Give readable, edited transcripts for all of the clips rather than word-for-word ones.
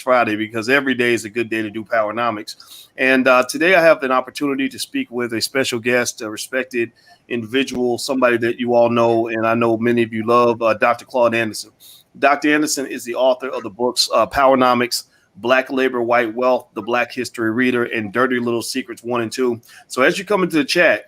Friday because every day is a good day to do Powernomics. And today I have an opportunity to speak with a special guest, a respected individual, somebody that you all know, and I know many of you love, Dr. Claud Anderson. Dr. Anderson is the author of the books Powernomics, Black Labor, White Wealth, The Black History Reader, and Dirty Little Secrets 1 and 2. So as you come into the chat,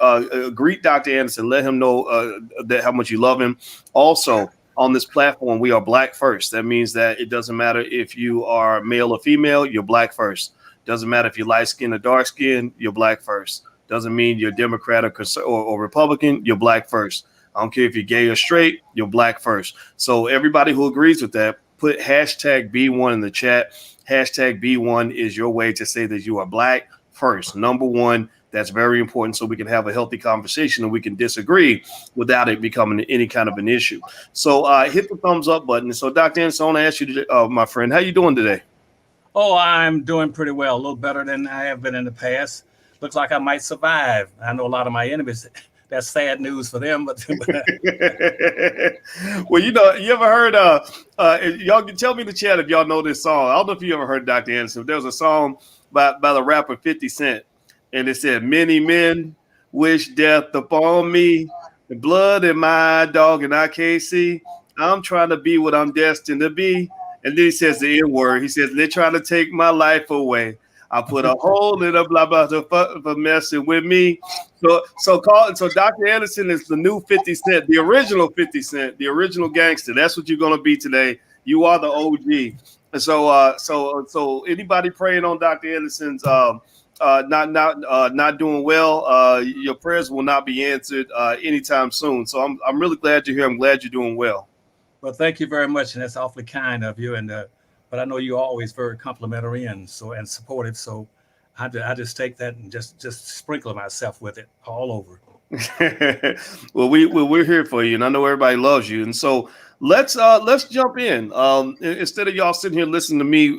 greet Dr. Anderson, let him know that how much you love him. Also, on this platform, we are black first. That means that it doesn't matter if you are male or female, you're black first. Doesn't matter if you're light skinned or dark skinned, you're black first. Doesn't mean you're Democrat or Republican, you're black first. I don't care if you're gay or straight, you're black first. So everybody who agrees with that, put hashtag B1 in the chat. Hashtag B1 is your way to say that you are black first. Number one, that's very important so we can have a healthy conversation and we can disagree without it becoming any kind of an issue. So hit the thumbs up button. So Dr. Anderson, I want to ask you, my friend, how you doing today? Oh, I'm doing pretty well, a little better than I have been in the past. Looks like I might survive. I know a lot of my enemies, that's sad news for them. But well, you ever heard, y'all can tell me in the chat if y'all know this song. I don't know if you ever heard Dr. Anderson. There was a song by the rapper 50 Cent. And it said, many men wish death upon me, the blood in my dog, and I can't see. I'm trying to be what I'm destined to be. And then he says the N word. He says, they're trying to take my life away. I put a hole in a blah, blah, for messing with me. So Dr. Anderson is the new 50 Cent, the original 50 Cent, the original gangster. That's what you're going to be today. You are the OG. And so anybody praying on Dr. Anderson's not doing well, your prayers will not be answered anytime soon. So I'm really glad you're here. I'm glad you're doing well. Well, thank you very much, and that's awfully kind of you. And but I know you're always very complimentary and supportive. So I just take that and just sprinkle myself with it all over. Well, we're here for you, and I know everybody loves you. And so let's jump in. Instead of y'all sitting here listening to me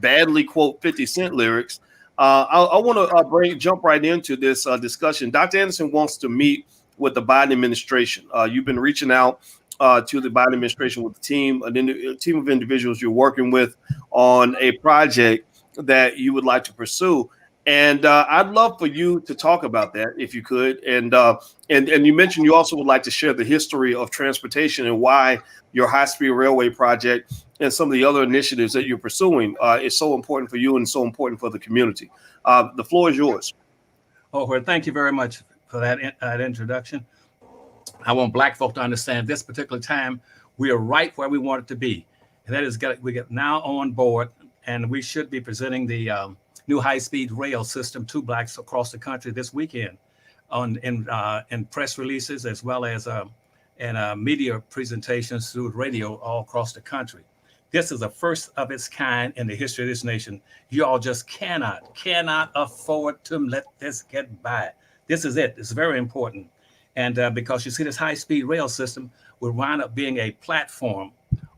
badly quote 50 Cent lyrics. I want to jump right into this discussion. Dr. Anderson wants to meet with the Biden administration. You've been reaching out to the Biden administration with a team of individuals you're working with on a project that you would like to pursue. And I'd love for you to talk about that if you could. And you mentioned you also would like to share the history of transportation and why your high-speed railway project and some of the other initiatives that you're pursuing is so important for you and so important for the community. The floor is yours. Oh, well, thank you very much for that introduction. I want Black folk to understand this particular time, we are right where we want it to be. And that is we get now on board, and we should be presenting the new high-speed rail system to Blacks across the country this weekend in press releases as well as media presentations through radio all across the country. This is the first of its kind in the history of this nation. You all just cannot afford to let this get by. This is it. It's very important. And because you see this high-speed rail system will wind up being a platform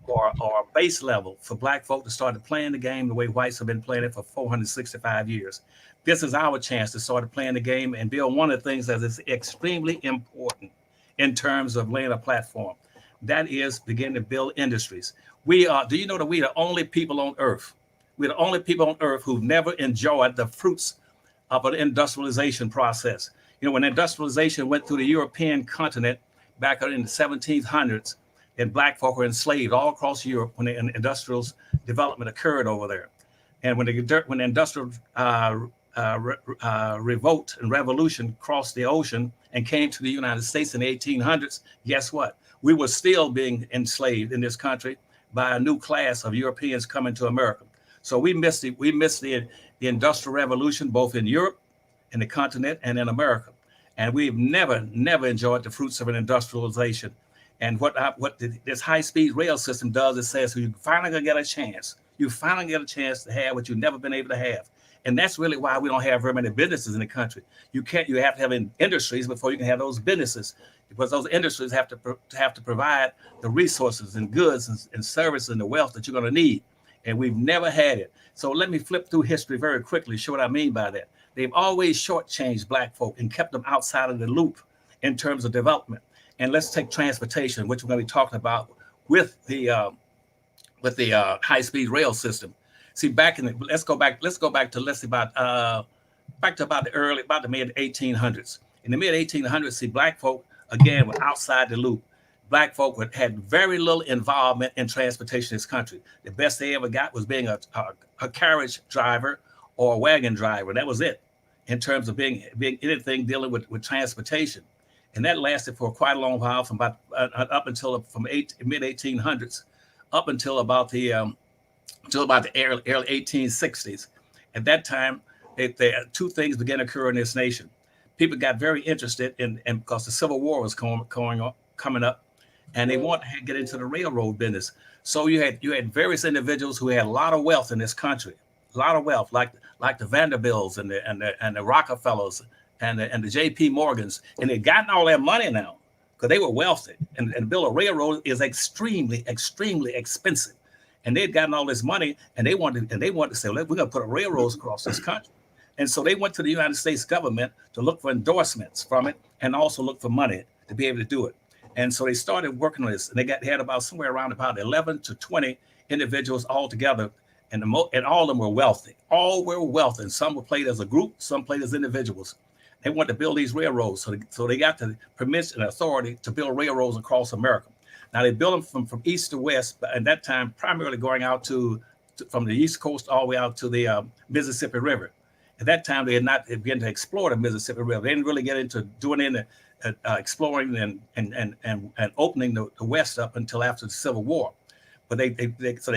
or a base level for Black folk to start playing the game the way whites have been playing it for 465 years. This is our chance to start playing the game and build one of the things that is extremely important in terms of laying a platform. That is begin to build industries. Do you know that we are the only people on earth? We're the only people on earth who've never enjoyed the fruits of an industrialization process. You know, when industrialization went through the European continent back in the 1700s, and Black folk were enslaved all across Europe when the industrial development occurred over there. And when the industrial revolt and revolution crossed the ocean and came to the United States in the 1800s, guess what? We were still being enslaved in this country by a new class of Europeans coming to America. So we missed the industrial revolution, both in Europe, in the continent, and in America. And we've never enjoyed the fruits of an industrialization. And what this high-speed rail system does, it says, so you finally gonna get a chance. You finally get a chance to have what you've never been able to have. And that's really why we don't have very many businesses in the country. You have to have industries before you can have those businesses, because those industries have to provide the resources and goods and services and the wealth that you're gonna need. And we've never had it. So let me flip through history very quickly, show what I mean by that. They've always shortchanged Black folk and kept them outside of the loop in terms of development. And let's take transportation, which we're going to be talking about with the high-speed rail system. See, let's go back to about the mid 1800s. In the mid 1800s, see, black folk again were outside the loop. Black folk had very little involvement in transportation in this country. The best they ever got was being a carriage driver or a wagon driver. That was it in terms of being anything dealing with transportation. And that lasted for quite a long while, from about up until mid 1800s, up until about the early 1860s. At that time, two things began to occur in this nation. People got very interested in because the Civil War was coming up, and they wanted to get into the railroad business. So you had various individuals who had a lot of wealth in this country, a lot of wealth, like the Vanderbilts and the Rockefellers and the J.P. Morgans, and they'd gotten all their money now because they were wealthy. And to build a railroad is extremely, extremely expensive. And they'd gotten all this money, and they wanted to say, well, we're going to put a railroad across this country. And so they went to the United States government to look for endorsements from it and also look for money to be able to do it. And so they started working on this, and they had about somewhere around about 11 to 20 individuals all together, and all of them were wealthy. All were wealthy, and some were played as a group, some played as individuals. They wanted to build these railroads, so they got the permission and authority to build railroads across America. Now they built them from east to west, but at that time primarily going out from the East Coast all the way out to the Mississippi River. At that time, they had not begun to explore the Mississippi River. They didn't really get into doing any exploring and opening the West up until after the Civil War. But they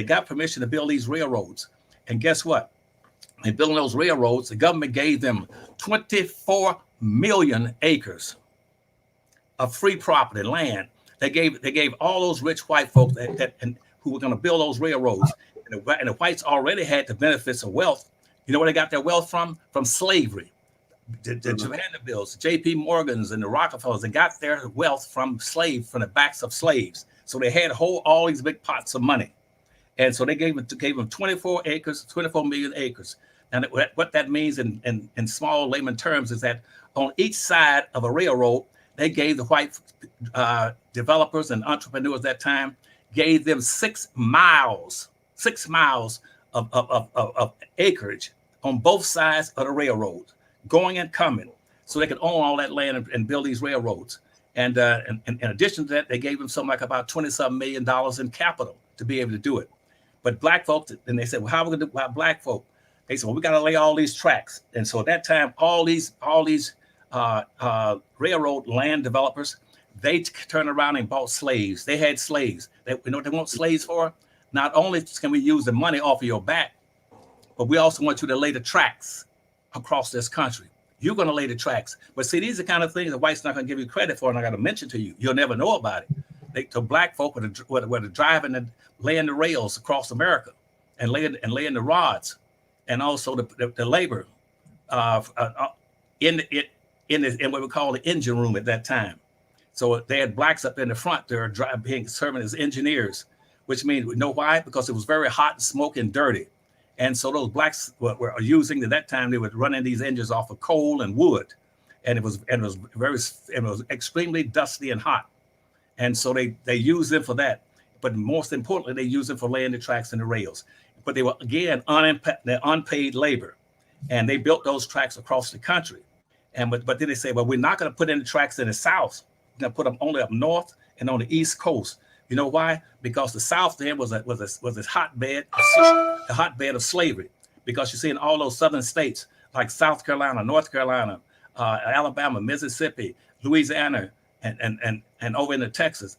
got permission to build these railroads. And guess what? They built those railroads. The government gave them 24 million acres of free property, land. They gave all those rich white folks who were going to build those railroads. And the whites already had the benefits of wealth. You know where they got their wealth from? From slavery. The Vanderbilts, the J.P. Morgans, and the Rockefellers, they got their wealth from the backs of slaves. So they had all these big pots of money. And so they gave them 24 million acres. And what that means in small layman terms is that on each side of a railroad, they gave the white developers and entrepreneurs at that time, gave them 6 miles of acreage on both sides of the railroad, going and coming, so they could own all that land and build these railroads. And in addition to that, they gave them something like about $27 million in capital to be able to do it. But black folks, and they said, well, how are we going to do about black folk? They said, well, we got to lay all these tracks. And so at that time, all these railroad land developers, they turned around and bought slaves. They had slaves. You know what they want slaves for? Not only can we use the money off of your back, but we also want you to lay the tracks across this country. You're going to lay the tracks. But see, these are the kind of things the white's not going to give you credit for, and I got to mention to you. You'll never know about it. To black folk were driving and laying the rails across America and laying the rods, and also the labor in what we call the engine room at that time. So they had blacks up in the front there serving as engineers, which means, you know why? Because it was very hot and smoky and dirty. And so those blacks were using, at that time, they were running these engines off of coal and wood. And it was extremely dusty and hot. And so they used them for that. But most importantly, they used them for laying the tracks and the rails. But they were, again, unpaid labor. And they built those tracks across the country. But then they say, well, we're not going to put any tracks in the South. We're going to put them only up north and on the East Coast. You know why? Because the South then was this hotbed of slavery. Because you see, in all those southern states like South Carolina, North Carolina, Alabama, Mississippi, Louisiana, and over into Texas,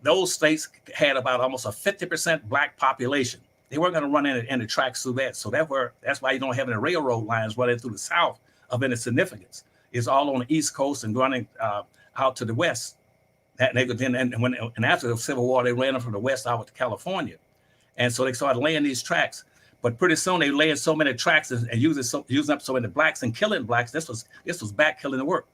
those states had about almost a 50% black population. They weren't going to run any tracks through that. So that's why you don't have any railroad lines running through the South of any significance. It's all on the East Coast and running out to the West. And after the Civil War, they ran them from the West out to California. And so they started laying these tracks. But pretty soon they laying so many tracks and using up so many blacks and killing blacks. This was back killing the work,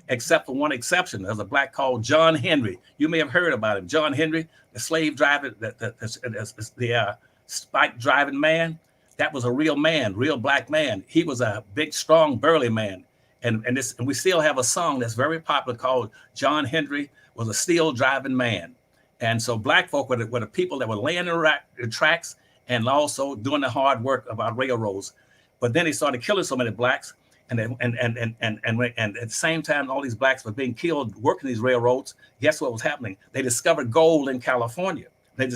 except for one exception. There's a black called John Henry. You may have heard about him. John Henry, the slave driver, the spike driving man. That was a real man, real black man. He was a big, strong, burly man. And we still have a song that's very popular called John Henry Was a Steel Driving Man. And so black folk were the people that were laying the tracks and also doing the hard work of our railroads. But then they started killing so many blacks, and at the same time, all these blacks were being killed working these railroads. Guess what was happening? They discovered gold in California. Then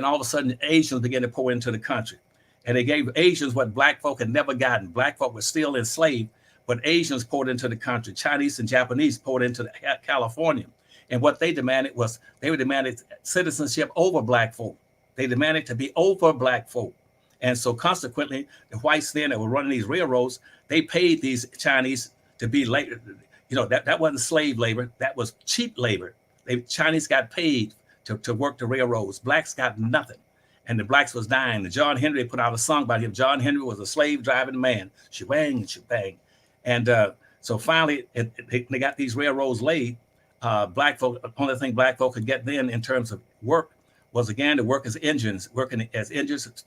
all of a sudden, Asians began to pour into the country, and they gave Asians what black folk had never gotten. Black folk were still enslaved, but Asians poured into the country. Chinese and Japanese poured into California, and what they demanded was they demanded citizenship over black folk. They demanded to be over black folk. And so consequently, the whites then that were running these railroads, they paid these Chinese to be labor. That wasn't slave labor. That was cheap labor. Chinese got paid to work the railroads. Blacks got nothing. And the blacks was dying. And John Henry put out a song about him. John Henry was a slave driving man. Shebang, shebang. And so finally, they got these railroads laid. Black folk, the only thing black folk could get then in terms of work was again to work as engines,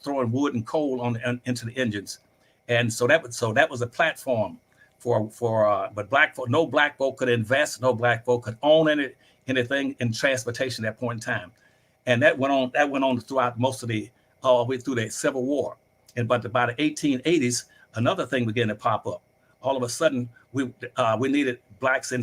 throwing wood and coal into the engines. And so that was a platform but black folk, no black folk could invest, no black folk could own anything in transportation at that point in time. And that went on throughout most of all the way through the Civil War. But by the 1880s, another thing began to pop up. All of a sudden, we needed blacks, and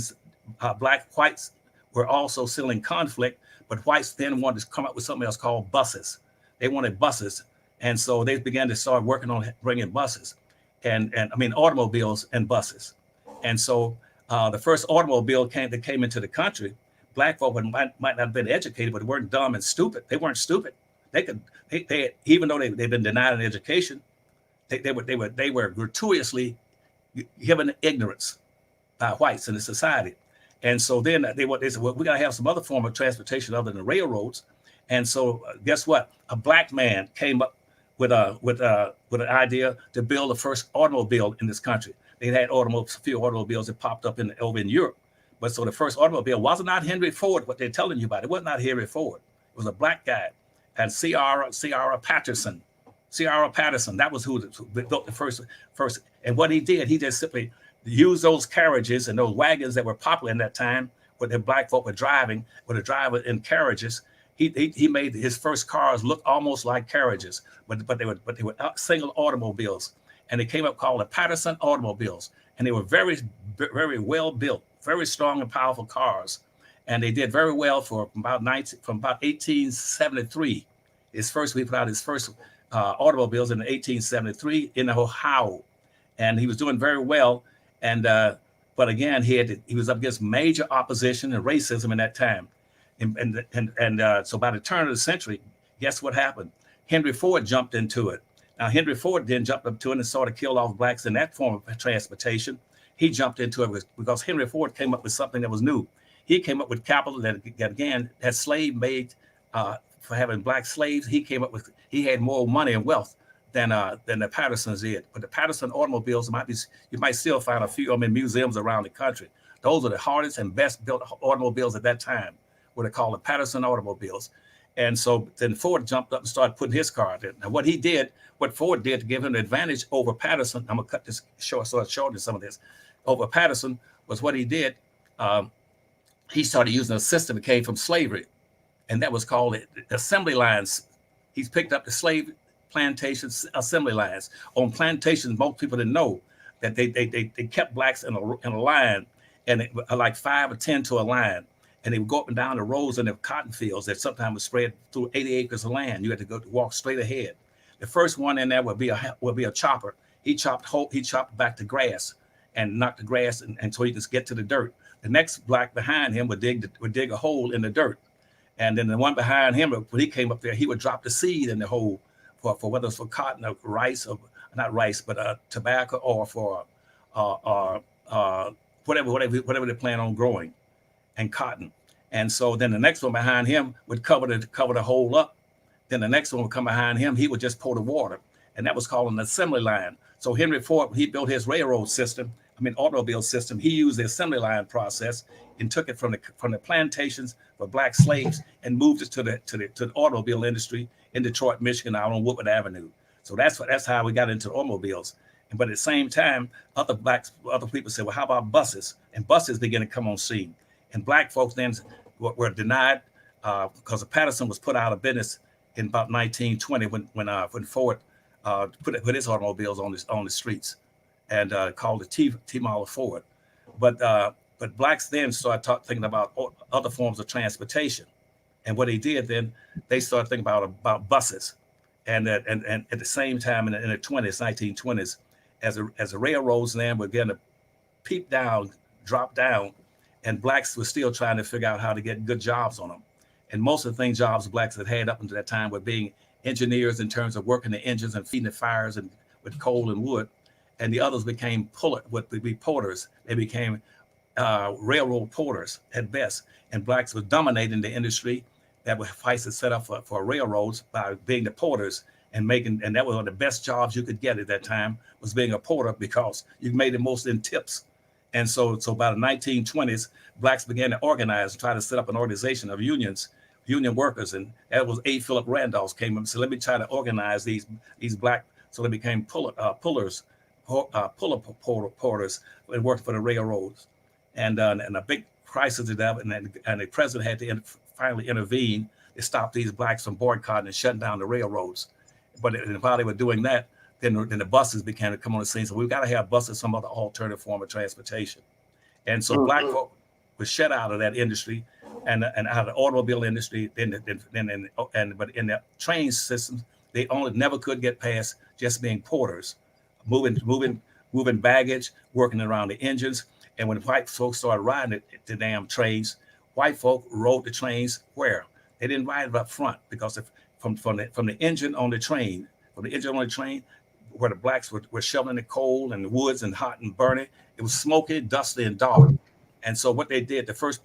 whites were also still in conflict, but whites then wanted to come up with something else called buses. They wanted buses. And so they began to start working on bringing buses and automobiles and buses. And so the first automobile that came into the country, black folk might not have been educated, but they weren't dumb and stupid. They weren't stupid. They even though they've been denied an education, they were gratuitously given ignorance by whites in the society. And so then they said, well, we got to have some other form of transportation other than the railroads. And so guess what? A black man came up with an idea to build the first automobile in this country. They had a few automobiles that popped up over in Europe. But so the first automobile was not Henry Ford, what they're telling you about. It was not Henry Ford. It was a black guy. And C.R. Patterson. That was who built the first. And what he did, he just simply used those carriages and those wagons that were popular in that time, where the black folk were driving, with a driver in carriages. He made his first cars look almost like carriages, but they were single automobiles, and they came up called the Patterson automobiles, and they were very, very well built, very strong and powerful cars, and they did very well from about 1873. We put out his first automobiles in 1873 in Ohio, and he was doing very well. And but again, he was up against major opposition and racism in that time. And so by the turn of the century, guess what happened? Henry Ford jumped into it. Now, Henry Ford then jumped up to it and sort of killed off blacks in that form of transportation. He jumped into it because Henry Ford came up with something that was new. He came up with capital that again, had slave made for having black slaves. He had more money and wealth than the Pattersons did. But the Patterson automobiles you might still find a few of them in museums around the country. Those are the hardest and best built automobiles at that time, what they call the Patterson automobiles. And so then Ford jumped up and started putting his car in. Now what Ford did to give him an advantage over Patterson, I'm gonna cut this short, so I shorten some of this, over Patterson, was what he did. He started using a system that came from slavery, and that was called assembly lines. He's picked up the slave plantations assembly lines. On plantations, most people didn't know that they kept blacks in a line, and like 5 or 10 to a line. And they would go up and down the rows in the cotton fields that sometimes was spread through 80 acres of land. You had to walk straight ahead. The first one in there would be a chopper. He chopped back the grass and knocked the grass, and so he could get to the dirt. The next black behind him would dig a hole in the dirt, and then the one behind him, when he came up there, he would drop the seed in the hole for whether it's for cotton or rice, or not rice, but tobacco, or for whatever they plan on growing, and cotton. And so then the next one behind him would cover the hole up. Then the next one would come behind him. He would just pour the water, and that was called an assembly line. So Henry Ford, he built his automobile system. He used the assembly line process and took it from the plantations for black slaves and moved it to the automobile industry in Detroit, Michigan, out on Woodward Avenue. So that's how we got into automobiles. But at the same time, other people said, well, how about buses? And buses began to come on scene. And black folks then were denied because Patterson was put out of business in about 1920 when Ford put his automobiles on the streets and called the T model Ford. But blacks then started thinking about other forms of transportation. And what they did then, they started thinking about buses. And at the same time in the 1920s, as the railroads then were beginning to drop down, and blacks were still trying to figure out how to get good jobs on them. And most of the jobs blacks had up until that time were being engineers in terms of working the engines and feeding the fires and with coal and wood. And the others became porters. They became railroad porters at best. And blacks were dominating the industry that were fights set up for railroads by being the porters and that was one of the best jobs you could get at that time, was being a porter, because you made the most in tips. And so by the 1920s, blacks began to organize and try to set up an organization of union workers. And that was A. Philip Randolph came up and said, let me try to organize these black, so they became porters and worked for the railroads. And a big crisis developed, and the president had to finally intervene to stop these blacks from boycotting and shutting down the railroads. But while they were doing that, then the buses began to come on the scene. So we've got to have buses, some other alternative form of transportation. And so black folk were shut out of that industry and out of the automobile industry. But in the train systems, they never could get past just being porters, moving baggage, working around the engines. And when white folks started riding the damn trains, white folk rode the trains where? They didn't ride it up front, because from the engine on the train, where the blacks were shoveling the coal and the woods and hot and burning, it was smoky, dusty, and dark. And so what they did, the first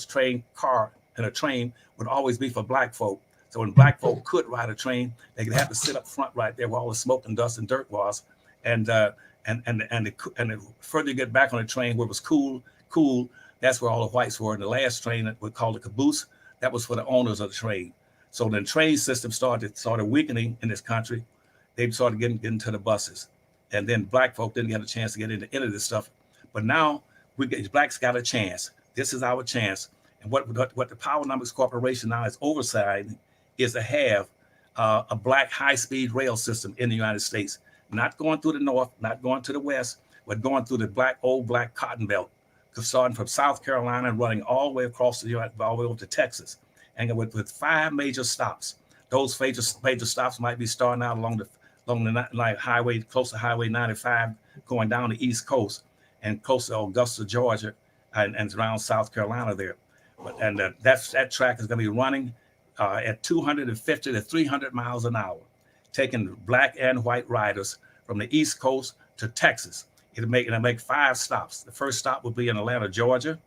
train car in a train would always be for black folk. So when black folk could ride a train, they could have to sit up front right there where all the smoke and dust and dirt was. And the further you get back on the train where it was cool, that's where all the whites were. And the last train that we called the caboose, that was for the owners of the train. So the train system started weakening in this country. They started getting to the buses. And then black folk didn't get a chance to get into this stuff. But now blacks got a chance. This is our chance. And what the Powernomics Corporation now is oversighting is to have a black high-speed rail system in the United States, not going through the north, not going to the west, but going through the old black cotton belt, starting from South Carolina and running all the way across the U.S., all the way over to Texas, and with 5 major stops. Those major stops might be starting out along the highway, close to Highway 95, going down the East Coast and close to Augusta, Georgia, and around South Carolina there. That track is going to be running at 250 to 300 miles an hour, taking black and white riders from the East Coast to Texas. It'll make 5 stops. The first stop will be in Atlanta, Georgia,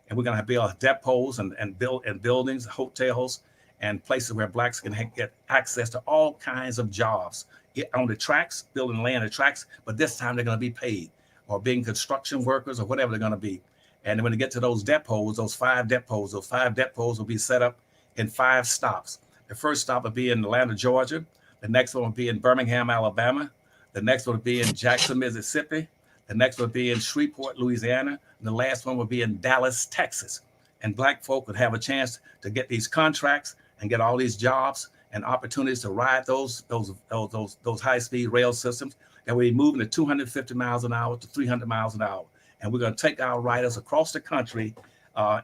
and we're going to build depots and buildings, hotels, and places where blacks can get access to all kinds of jobs on the tracks, building land the tracks. But this time they're going to be paid, or being construction workers, or whatever they're going to be. And when they get to those depots, those 5 depots will be set up in 5 stops. The first stop will be in Atlanta, Georgia. The next one will be in Birmingham, Alabama. The next one will be in Jackson, Mississippi. The next one will be in Shreveport, Louisiana. And the last one will be in Dallas, Texas. And black folk would have a chance to get these contracts and get all these jobs and opportunities to ride those high-speed rail systems. And we're moving at 250 miles an hour to 300 miles an hour. And we're going to take our riders across the country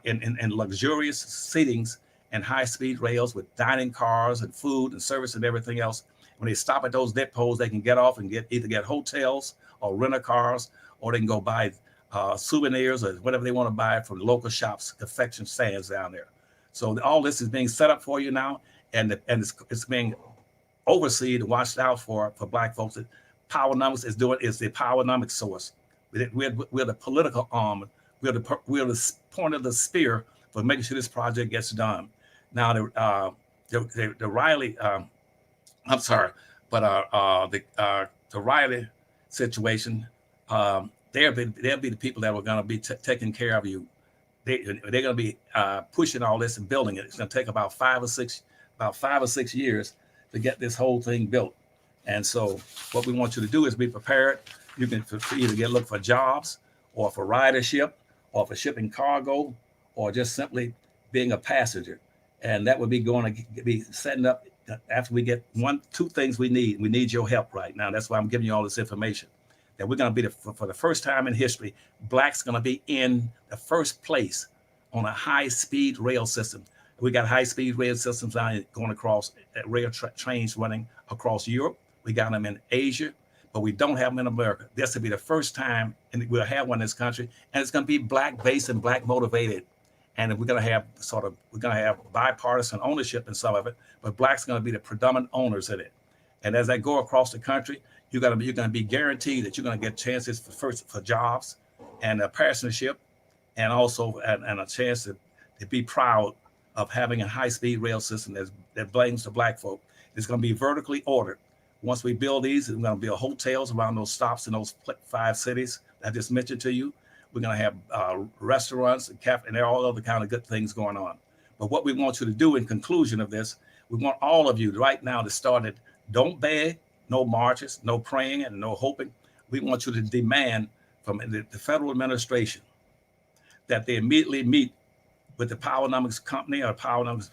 in luxurious seatings and high-speed rails with dining cars and food and service and everything else. When they stop at those depots, they can get off and either get hotels or rent cars, or they can go buy souvenirs or whatever they want to buy from local shops, confection stands down there. So all this is being set up for you now, and it's being overseen and watched out for black folks. Powernomics is the Powernomics source. We're the political arm. We're the point of the spear for making sure this project gets done. Now the Riley, the Riley situation, they'll be the people that are going to be taking care of you. They're going to be pushing all this and building it. It's going to take about 5 or 6 years to get this whole thing built. And so what we want you to do is be prepared. You can either look for jobs, or for ridership, or for shipping cargo, or just simply being a passenger. And that would be going to be setting up after we get two things we need. We need your help right now. That's why I'm giving you all this information. That we're going to be, for the first time in history, Blacks going to be in the first place on a high-speed rail system. We got high-speed rail systems going across, rail trains running across Europe. We got them in Asia, but we don't have them in America. This will be the first time, and we'll have one in this country, and it's going to be Black-based and Black-motivated. And we're going to have bipartisan ownership in some of it, but Blacks are going to be the predominant owners in it. And as I go across the country, you're going to be guaranteed that you're going to get chances for jobs and a partnership, and also and a chance to be proud of having a high-speed rail system that belongs to Black folk. It's going to be vertically ordered. Once we build these, we're going to build hotels around those stops in those 5 cities I just mentioned to you. We're going to have restaurants and cafe, and there are all other kind of good things going on. But what we want you to do in conclusion of this, we want all of you right now to start it. Don't beg, no marches, no praying, and no hoping. We want you to demand from the federal administration that they immediately meet with the Powernomics company or Powernomics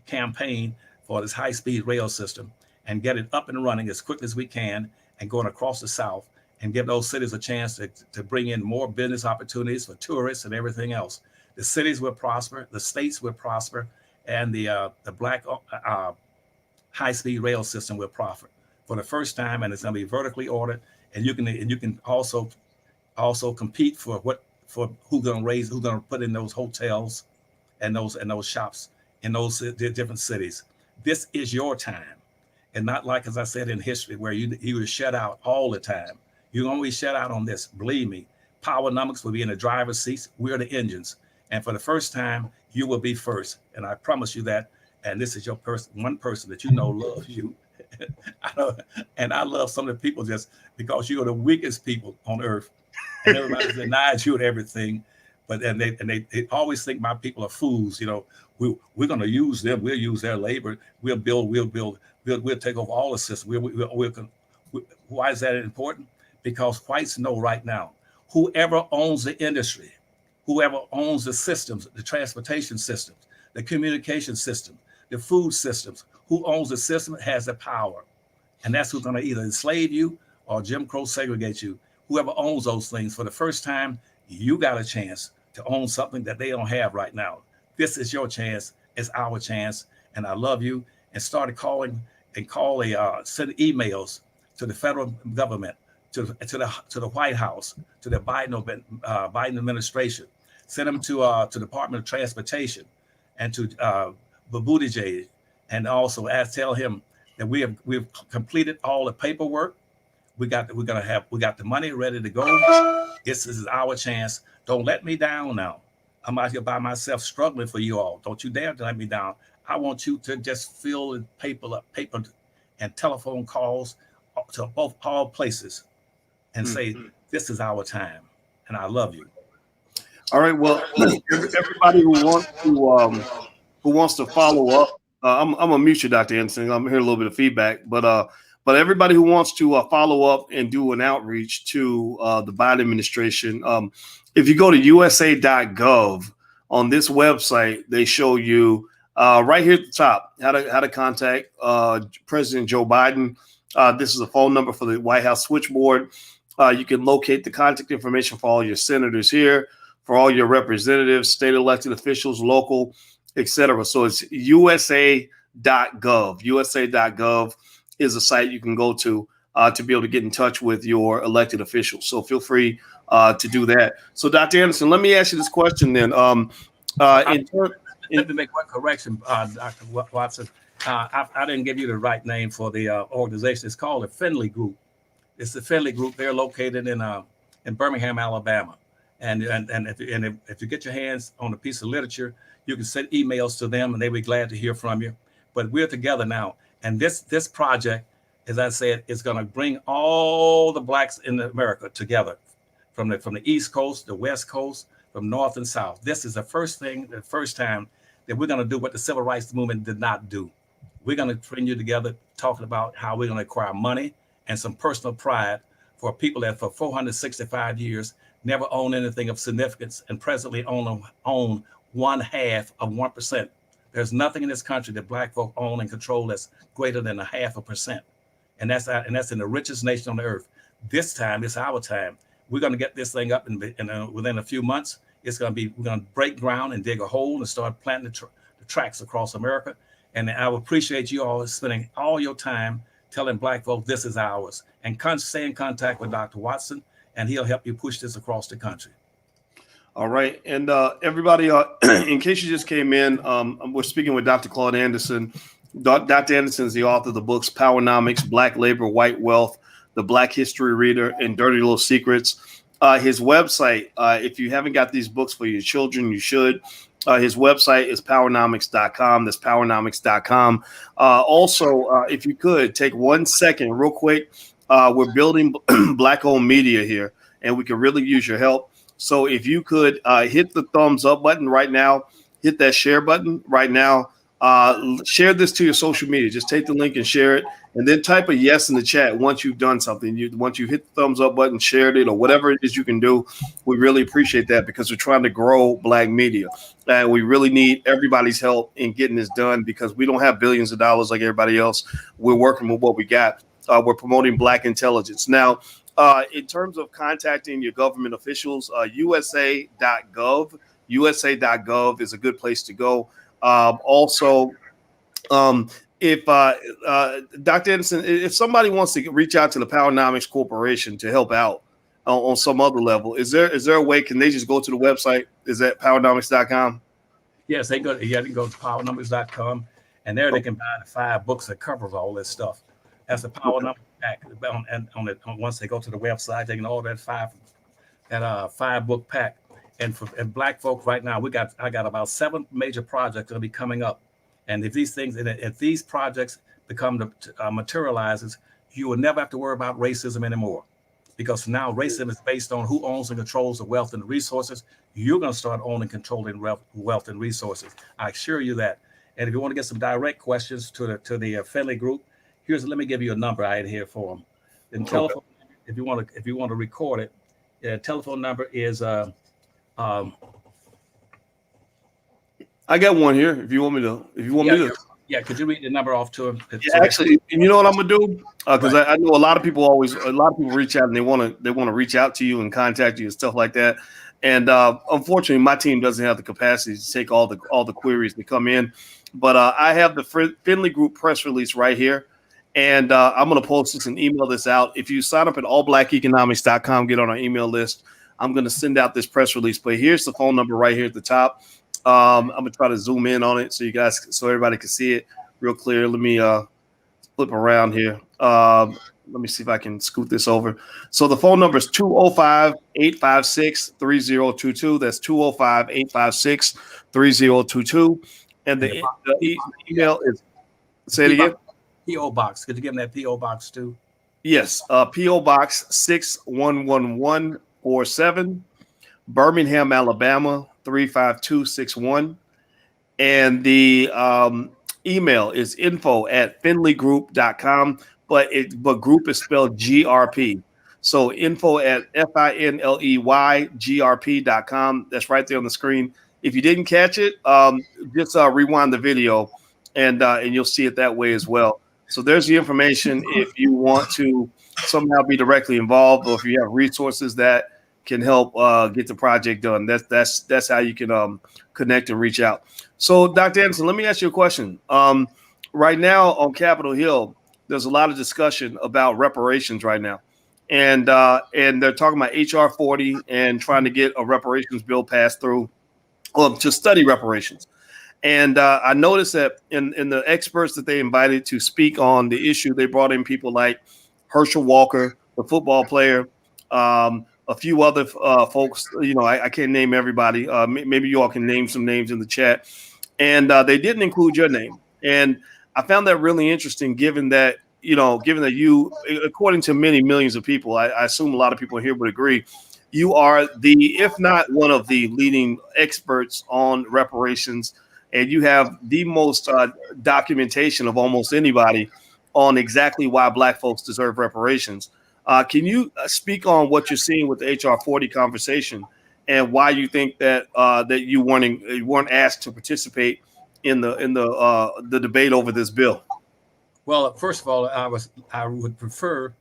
campaign for this high-speed rail system and get it up and running as quickly as we can and going across the South and give those cities a chance to bring in more business opportunities for tourists and everything else. The cities will prosper, the states will prosper, and the Black high-speed rail system will prosper for the first time, and it's going to be vertically ordered. And you can also compete for who's going to put in those hotels and those shops in those different cities. This is your time, and not like, as I said, in history where you were shut out all the time. You're going to be shut out on this. Believe me, Powernomics will be in the driver's seats. We're the engines. And for the first time, you will be first. And I promise you that. And this is your one person that you know loves you. And I love some of the people just because you are the weakest people on earth. And everybody denies you and everything. But they always think my people are fools. You know, we're going to use them. We'll use their labor. We'll take over all the systems. Why is that important? Because whites know right now, whoever owns the industry, whoever owns the systems, the transportation systems, the communication system, the food systems, who owns the system has the power. And that's who's going to either enslave you or Jim Crow segregate you. Whoever owns those things, for the first time, you got a chance to own something that they don't have right now. This is your chance. It's our chance. And I love you. And started calling and send emails to the federal government, to the White House, to the Biden administration. Send them to Department of Transportation and to Buttigieg, and also tell him that we've completed all the paperwork. We got the money ready to go. This is our chance. Don't let me down now. I'm out here by myself struggling for you all. Don't you dare to let me down. I want you to just fill in paper and telephone calls to all places and say, this is our time. And I love you. All right. Well, everybody who wants to follow up, I'm gonna mute you, Dr. Anderson. I'm hearing a little bit of feedback, but everybody who wants to follow up and do an outreach to the Biden administration, if you go to USA.gov on this website, they show you right here at the top how to contact President Joe Biden. This is a phone number for the White House switchboard. You can locate the contact information for all your senators here, for all your representatives, state elected officials, local, etc. So it's USA.gov. USA.gov is a site you can go to be able to get in touch with your elected officials. So feel free to do that. So Dr. Anderson, let me ask you this question then. Let me make one correction, Dr. Watson. I didn't give you the right name for the organization. It's called the Finley Group. It's the Finley Group. They're located in Birmingham, Alabama. And if you get your hands on a piece of literature, you can send emails to them, and they'll be glad to hear from you. But we're together now, and this project, as I said, is going to bring all the Blacks in America together, from the East Coast, the West Coast, from North and South. This is the first time that we're going to do what the Civil Rights Movement did not do. We're going to bring you together, talking about how we're going to acquire money and some personal pride for people that for 465 years never owned anything of significance and presently own 0.01%. There's nothing in this country that black folk own and control that's greater than 0.5%. And that's in the richest nation on the earth. This time, it's our time. We're going to get this thing up within a few months. We're going to break ground and dig a hole and start planting the tracks across America. And I would appreciate you all spending all your time telling black folk this is ours. And stay in contact with Dr. Watson, and he'll help you push this across the country. All right. And everybody, in case you just came in, we're speaking with Dr. Claud Anderson. Dr. Anderson is the author of the books Powernomics, Black Labor, White Wealth, The Black History Reader, and Dirty Little Secrets. His website, if you haven't got these books for your children, you should. His website is powernomics.com. That's powernomics.com. Also, if you could take 1 second real quick, we're building Black-owned media here, and we can really use your help. So if you could hit the thumbs up button right now, hit that share button right now, share this to your social media. Just take the link and share it, and then type a yes in the chat once you've done something. Once you hit the thumbs up button, shared it, or whatever it is you can do, we really appreciate that because we're trying to grow Black media. And we really need everybody's help in getting this done because we don't have billions of dollars like everybody else. We're working with what we got. We're promoting Black intelligence. Now, in terms of contacting your government officials, USA.gov is a good place to go. Also, if Dr. Anderson, if somebody wants to reach out to the Powernomics Corporation to help out on some other level, is there a way? Can they just go to the website? Is that powernomics.com? Yes, they can go to powernomics.com, and there they can buy the 5 books that covers all this stuff. That's the Powernomics pack. Once they go to the website, they can order that 5-book pack. And for Black folks right now, I got about 7 major projects that'll be coming up. And if these projects become materializes, you will never have to worry about racism anymore, because now racism is based on who owns and controls the wealth and the resources. You're going to start owning and controlling wealth and resources. I assure you that. And if you want to get some direct questions to the Finley group, let me give you a number I had here for them. And telephone, if you want to record it, telephone number is I got one here. If you want me to. Yeah, could you read the number off to him? Yeah, actually, you know what I'm gonna do? Because I know a lot of people reach out and they want to reach out to you and contact you and stuff like that. And unfortunately, my team doesn't have the capacity to take all the queries that come in. But I have the Finley Group press release right here. And I'm going to post this and email this out. If you sign up at allblackeconomics.com, get on our email list, I'm going to send out this press release. But here's the phone number right here at the top. I'm going to try to zoom in on it so everybody can see it real clear. Let me flip around here. Let me see if I can scoot this over. So the phone number is 205-856-3022. That's 205-856-3022. And the email is, say it again. P.O. Box. Could you give them that P.O. Box too? Yes. P.O. Box 61147, Birmingham, Alabama 35261. And the email is info@finleygroup.com, but group is spelled GRP. So info@FINLEYGRP.com. That's right there on the screen. If you didn't catch it, just rewind the video and you'll see it that way as well. So there's the information if you want to somehow be directly involved, or if you have resources that can help get the project done. That's how you can connect and reach out. So, Dr. Anderson, let me ask you a question. Right now on Capitol Hill, there's a lot of discussion about reparations right now, and they're talking about HR 40 and trying to get a reparations bill passed through to study reparations. And I noticed that in the experts that they invited to speak on the issue, they brought in people like Herschel Walker, the football player, a few other folks. I can't name everybody. Maybe you all can name some names in the chat. And they didn't include your name. And I found that really interesting, given that you, according to many millions of people, I assume a lot of people here would agree, you are if not one of the leading experts on reparations. And you have the most documentation of almost anybody on exactly why Black folks deserve reparations. Can you speak on what you're seeing with the HR 40 conversation and why you think that that you weren't asked to participate in the debate over this bill. Well, first of all, I would prefer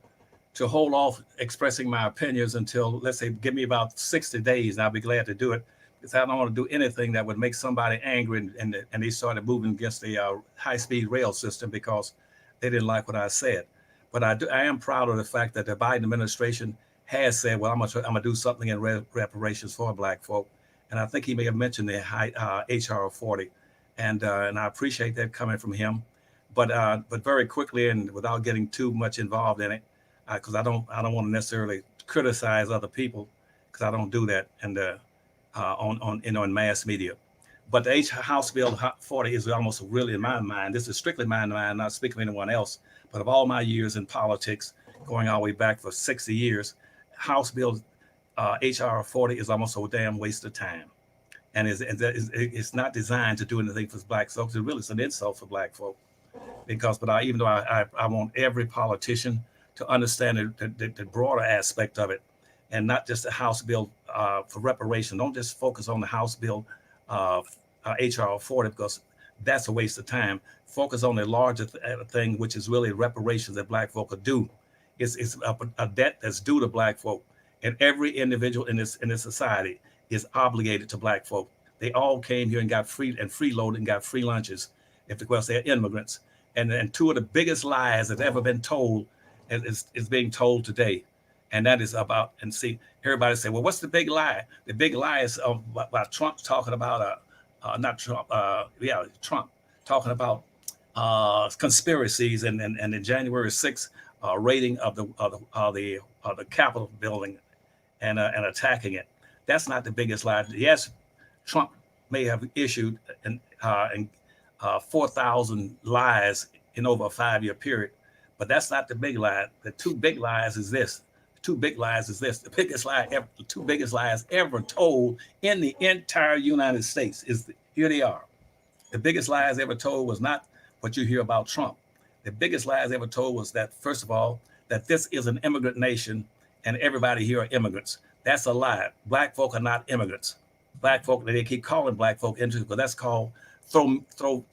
to hold off expressing my opinions until, let's say, give me about 60 days, and I'll be glad to do it, because I don't want to do anything that would make somebody angry, and they started moving against the high-speed rail system because they didn't like what I said. But I am proud of the fact that the Biden administration has said, well, I'm gonna do something in reparations for Black folk, and I think he may have mentioned the HR 40, and I appreciate that coming from him. But very quickly, and without getting too much involved in it, because I don't want to necessarily criticize other people, because I don't do that, and in mass media. But the House Bill 40 is almost really, in my mind, this is strictly my mind, not speaking of anyone else, but of all my years in politics, going all the way back for 60 years, House Bill HR 40 is almost a damn waste of time. And it's not designed to do anything for Black folks. It really is an insult for Black folk. Even though I want every politician to understand the broader aspect of it, and not just the House bill for reparation. Don't just focus on the House bill HR 40, because that's a waste of time. Focus on the larger thing, which is really reparations that Black folk are due. It's a debt that's due to Black folk, and every individual in this society is obligated to Black folk. They all came here and got freeloaded and got free lunches, because they're immigrants. And two of the biggest lies that's ever been told is being told today. And that is about, and see, everybody say, well, what's the big lie? The big lie is about Trump talking about, Trump talking about conspiracies and the January 6th raiding of the Capitol building and attacking it. That's not the biggest lie. Yes, Trump may have issued 4,000 lies in over a 5-year period, but that's not the big lie. The two big lies is this. The biggest lie ever, the two biggest lies ever told in the entire United States here they are. The biggest lies ever told was not what you hear about Trump. The biggest lies ever told was that, first of all, that this is an immigrant nation and everybody here are immigrants. That's a lie. Black folk are not immigrants. Black folk, they keep calling Black folk immigrants, but that's called throw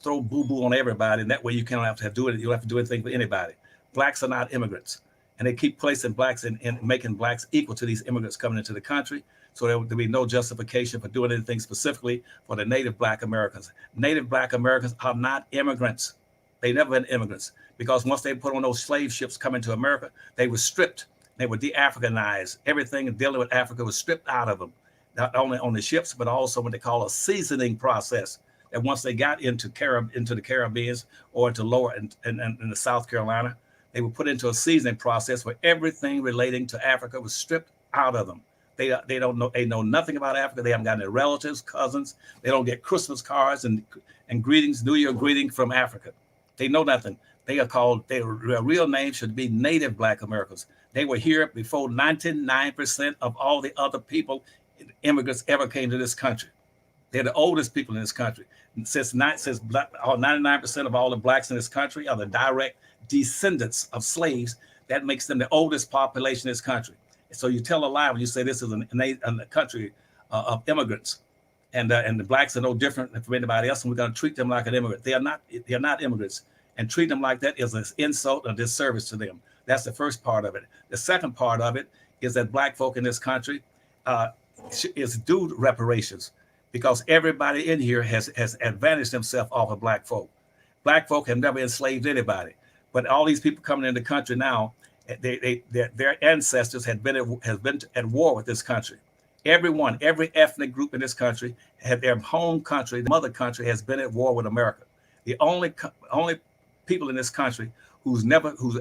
boo-boo on everybody, and that way you don't have to do it. You don't have to do anything for anybody. Blacks are not immigrants, and they keep placing blacks and making blacks equal to these immigrants coming into the country. So there will be no justification for doing anything specifically for the native Black Americans. Native Black Americans are not immigrants. They never been immigrants, because once they put on those slave ships coming to America, they were stripped. They were de-Africanized. Everything dealing with Africa was stripped out of them, not only on the ships, but also what they call a seasoning process. And once they got into the Caribbean or into lower in the South Carolina, they were put into a seasoning process where everything relating to Africa was stripped out of them. They know nothing about Africa. They haven't got any relatives, cousins. They don't get Christmas cards and greetings, New Year greeting from Africa. They know nothing. They are called, their real name should be Native Black Americans. They were here before 99% of all the other people, immigrants, ever came to this country. They're the oldest people in this country. Since 99% of all the blacks in this country are the direct descendants of slaves, that makes them the oldest population in this country. So you tell a lie when you say this is a country of immigrants, and the blacks are no different from anybody else, and we're going to treat them like an immigrant. They are not immigrants, and treat them like that is an insult and disservice to them. That's the first part of it. The second part of it is that Black folk in this country is due reparations, because everybody in here has advantaged themselves off of Black folk. Black folk have never enslaved anybody, but all these people coming in the country now, their ancestors have been at war with this country. Every ethnic group in this country had their home country, the mother country, has been at war with America. The only people in this country whose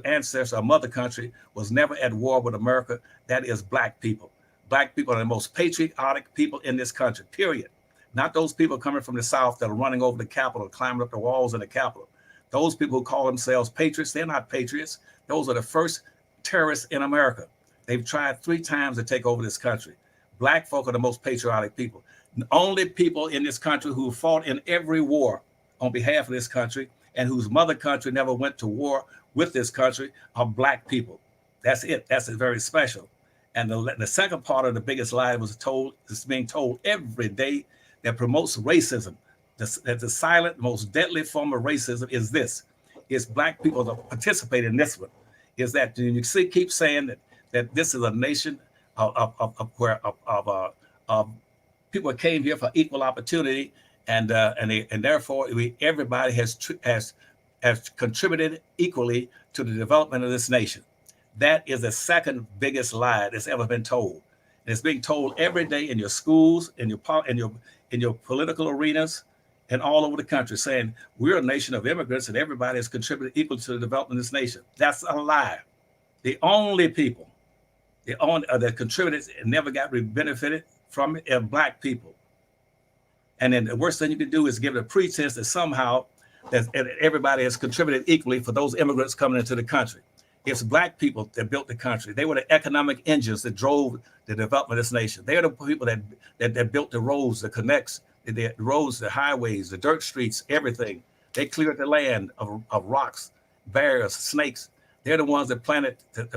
ancestors or mother country was never at war with America, that is Black people. Black people are the most patriotic people in this country, period. Not those people coming from the South that are running over the Capitol, climbing up the walls in the Capitol. Those people who call themselves patriots, they're not patriots. Those are the first terrorists in America. They've tried 3 times to take over this country. Black folk are the most patriotic people. The only people in this country who fought in every war on behalf of this country and whose mother country never went to war with this country are Black people. That's it. That's very special. And the second part of the biggest lie is being told every day, that promotes racism. That the silent, most deadly form of racism is this: is black people that participate in this one. Is that you keep saying that this is a nation of people came here for equal opportunity, and therefore everybody has contributed equally to the development of this nation. That is the second biggest lie that's ever been told. And it's being told every day in your schools, in your political arenas, and all over the country, saying we're a nation of immigrants and everybody has contributed equally to the development of this nation. That's a lie. The only people that contributed and never got benefited from it are black people. And then the worst thing you can do is give it a pretense that somehow that everybody has contributed equally for those immigrants coming into the country. It's black people that built the country. They were the economic engines that drove the development of this nation. They are the people that built the roads, the connects, the roads, the highways, the dirt streets, everything. They cleared the land of rocks, bears, snakes. They're the ones that planted the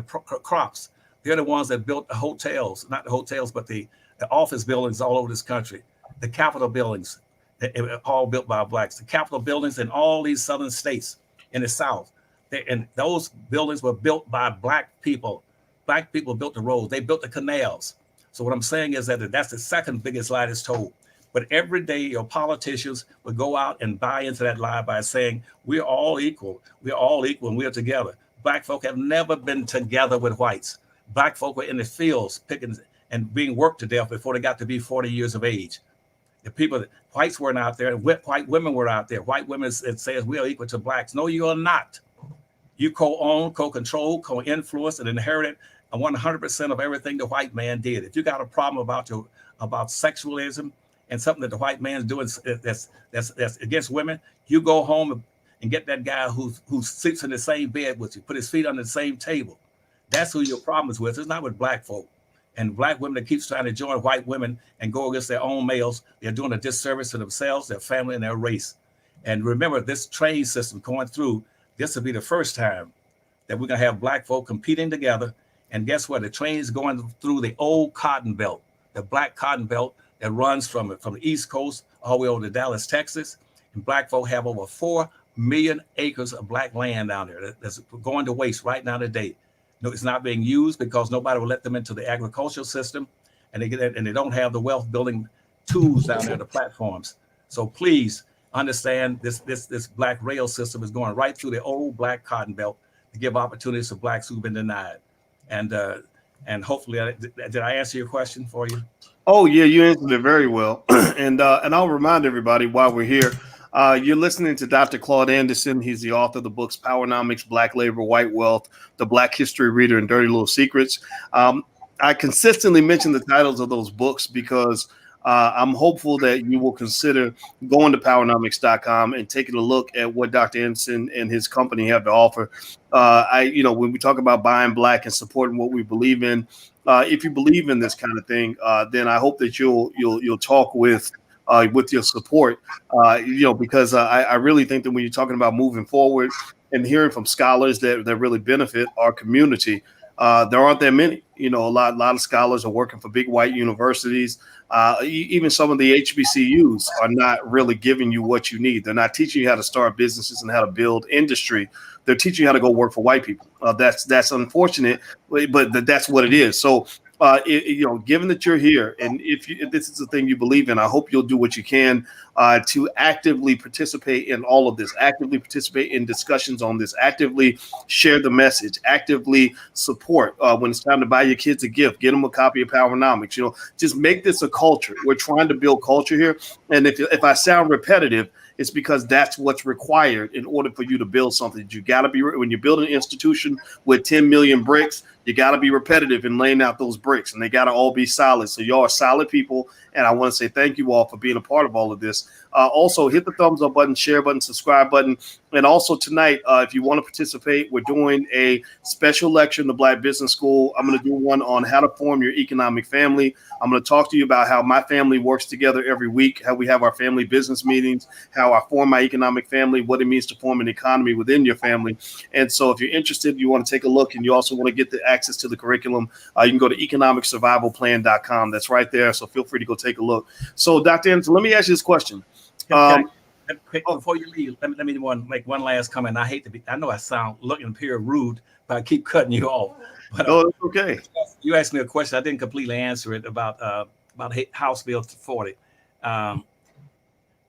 crops. They're the ones that built the hotels, not the hotels, but the office buildings all over this country. The Capitol buildings, all built by blacks. The Capitol buildings in all these southern states in the South. And those buildings were built by black people. Black people built the roads. They built the canals. So what I'm saying is that that's the second biggest lie that's told. But every day your politicians would go out and buy into that lie by saying, we're all equal. We're all equal and we're together. Black folk have never been together with whites. Black folk were in the fields picking and being worked to death before they got to be 40 years of age. Whites weren't out there. White women were out there. White women says we are equal to blacks. No, you are not. You co-own, co-control, co-influence, and inherited 100% of everything the white man did. If you got a problem about sexualism and something that the white man's doing that's against women, you go home and get that guy who sleeps in the same bed with you, put his feet on the same table. That's who your problem is with. It's not with black folk. And black women that keeps trying to join white women and go against their own males, they're doing a disservice to themselves, their family, and their race. And remember, this train system going through, this will be the first time that we're going to have black folk competing together. And guess what? The train is going through the old cotton belt, the black cotton belt that runs from the East Coast all the way over to Dallas, Texas. And black folk have over 4 million acres of black land down there that's going to waste right now today. No, it's not being used because nobody will let them into the agricultural system, and they don't have the wealth building tools down there, the platforms. So please understand this black rail system is going right through the old black cotton belt to give opportunities to blacks who've been denied. And hopefully, did I answer your question for you? Oh yeah, you answered it very well. And I'll remind everybody while we're here, you're listening to Dr. Claud Anderson. He's the author of the books Powernomics, Black Labor, White Wealth, The Black History Reader, and Dirty Little Secrets. I consistently mention the titles of those books because I'm hopeful that you will consider going to powernomics.com and taking a look at what Dr. Anderson and his company have to offer. When we talk about buying black and supporting what we believe in, if you believe in this kind of thing, then I hope that you'll talk with your support, because I really think that when you're talking about moving forward and hearing from scholars that really benefit our community, there aren't that many. A lot of scholars are working for big white universities. Even some of the HBCUs are not really giving you what you need. They're not teaching you how to start businesses and how to build industry. They're teaching you how to go work for white people. That's unfortunate, but that's what it is. So, given that you're here, and if this is the thing you believe in, I hope you'll do what you can to actively participate in all of this, actively participate in discussions on this, actively share the message, actively support. When it's time to buy your kids a gift, get them a copy of Powernomics. Just make this a culture. We're trying to build culture here. And if I sound repetitive, it's because that's what's required in order for you to build something. You got to be, when you build an institution with 10 million bricks, you got to be repetitive in laying out those bricks, and they got to all be solid. So y'all are solid people, and I want to say thank you all for being a part of all of this. Also, hit the thumbs up button, share button, subscribe button. And also tonight, if you want to participate, we're doing a special lecture in the Black Business School. I'm going to do one on how to form your economic family. I'm going to talk to you about how my family works together every week, how we have our family business meetings, how I form my economic family, what it means to form an economy within your family. And so if you're interested, you want to take a look, and you also want to get the access to the curriculum, you can go to economicsurvivalplan.com. That's right there. So feel free to go take a look. So Dr. Anderson, let me ask you this question. Before you leave, let me make one last comment. I hate to be, I know I sound looking here rude, but I keep cutting you off. But no, it's okay. You asked me a question. I didn't completely answer it about House Bill 40.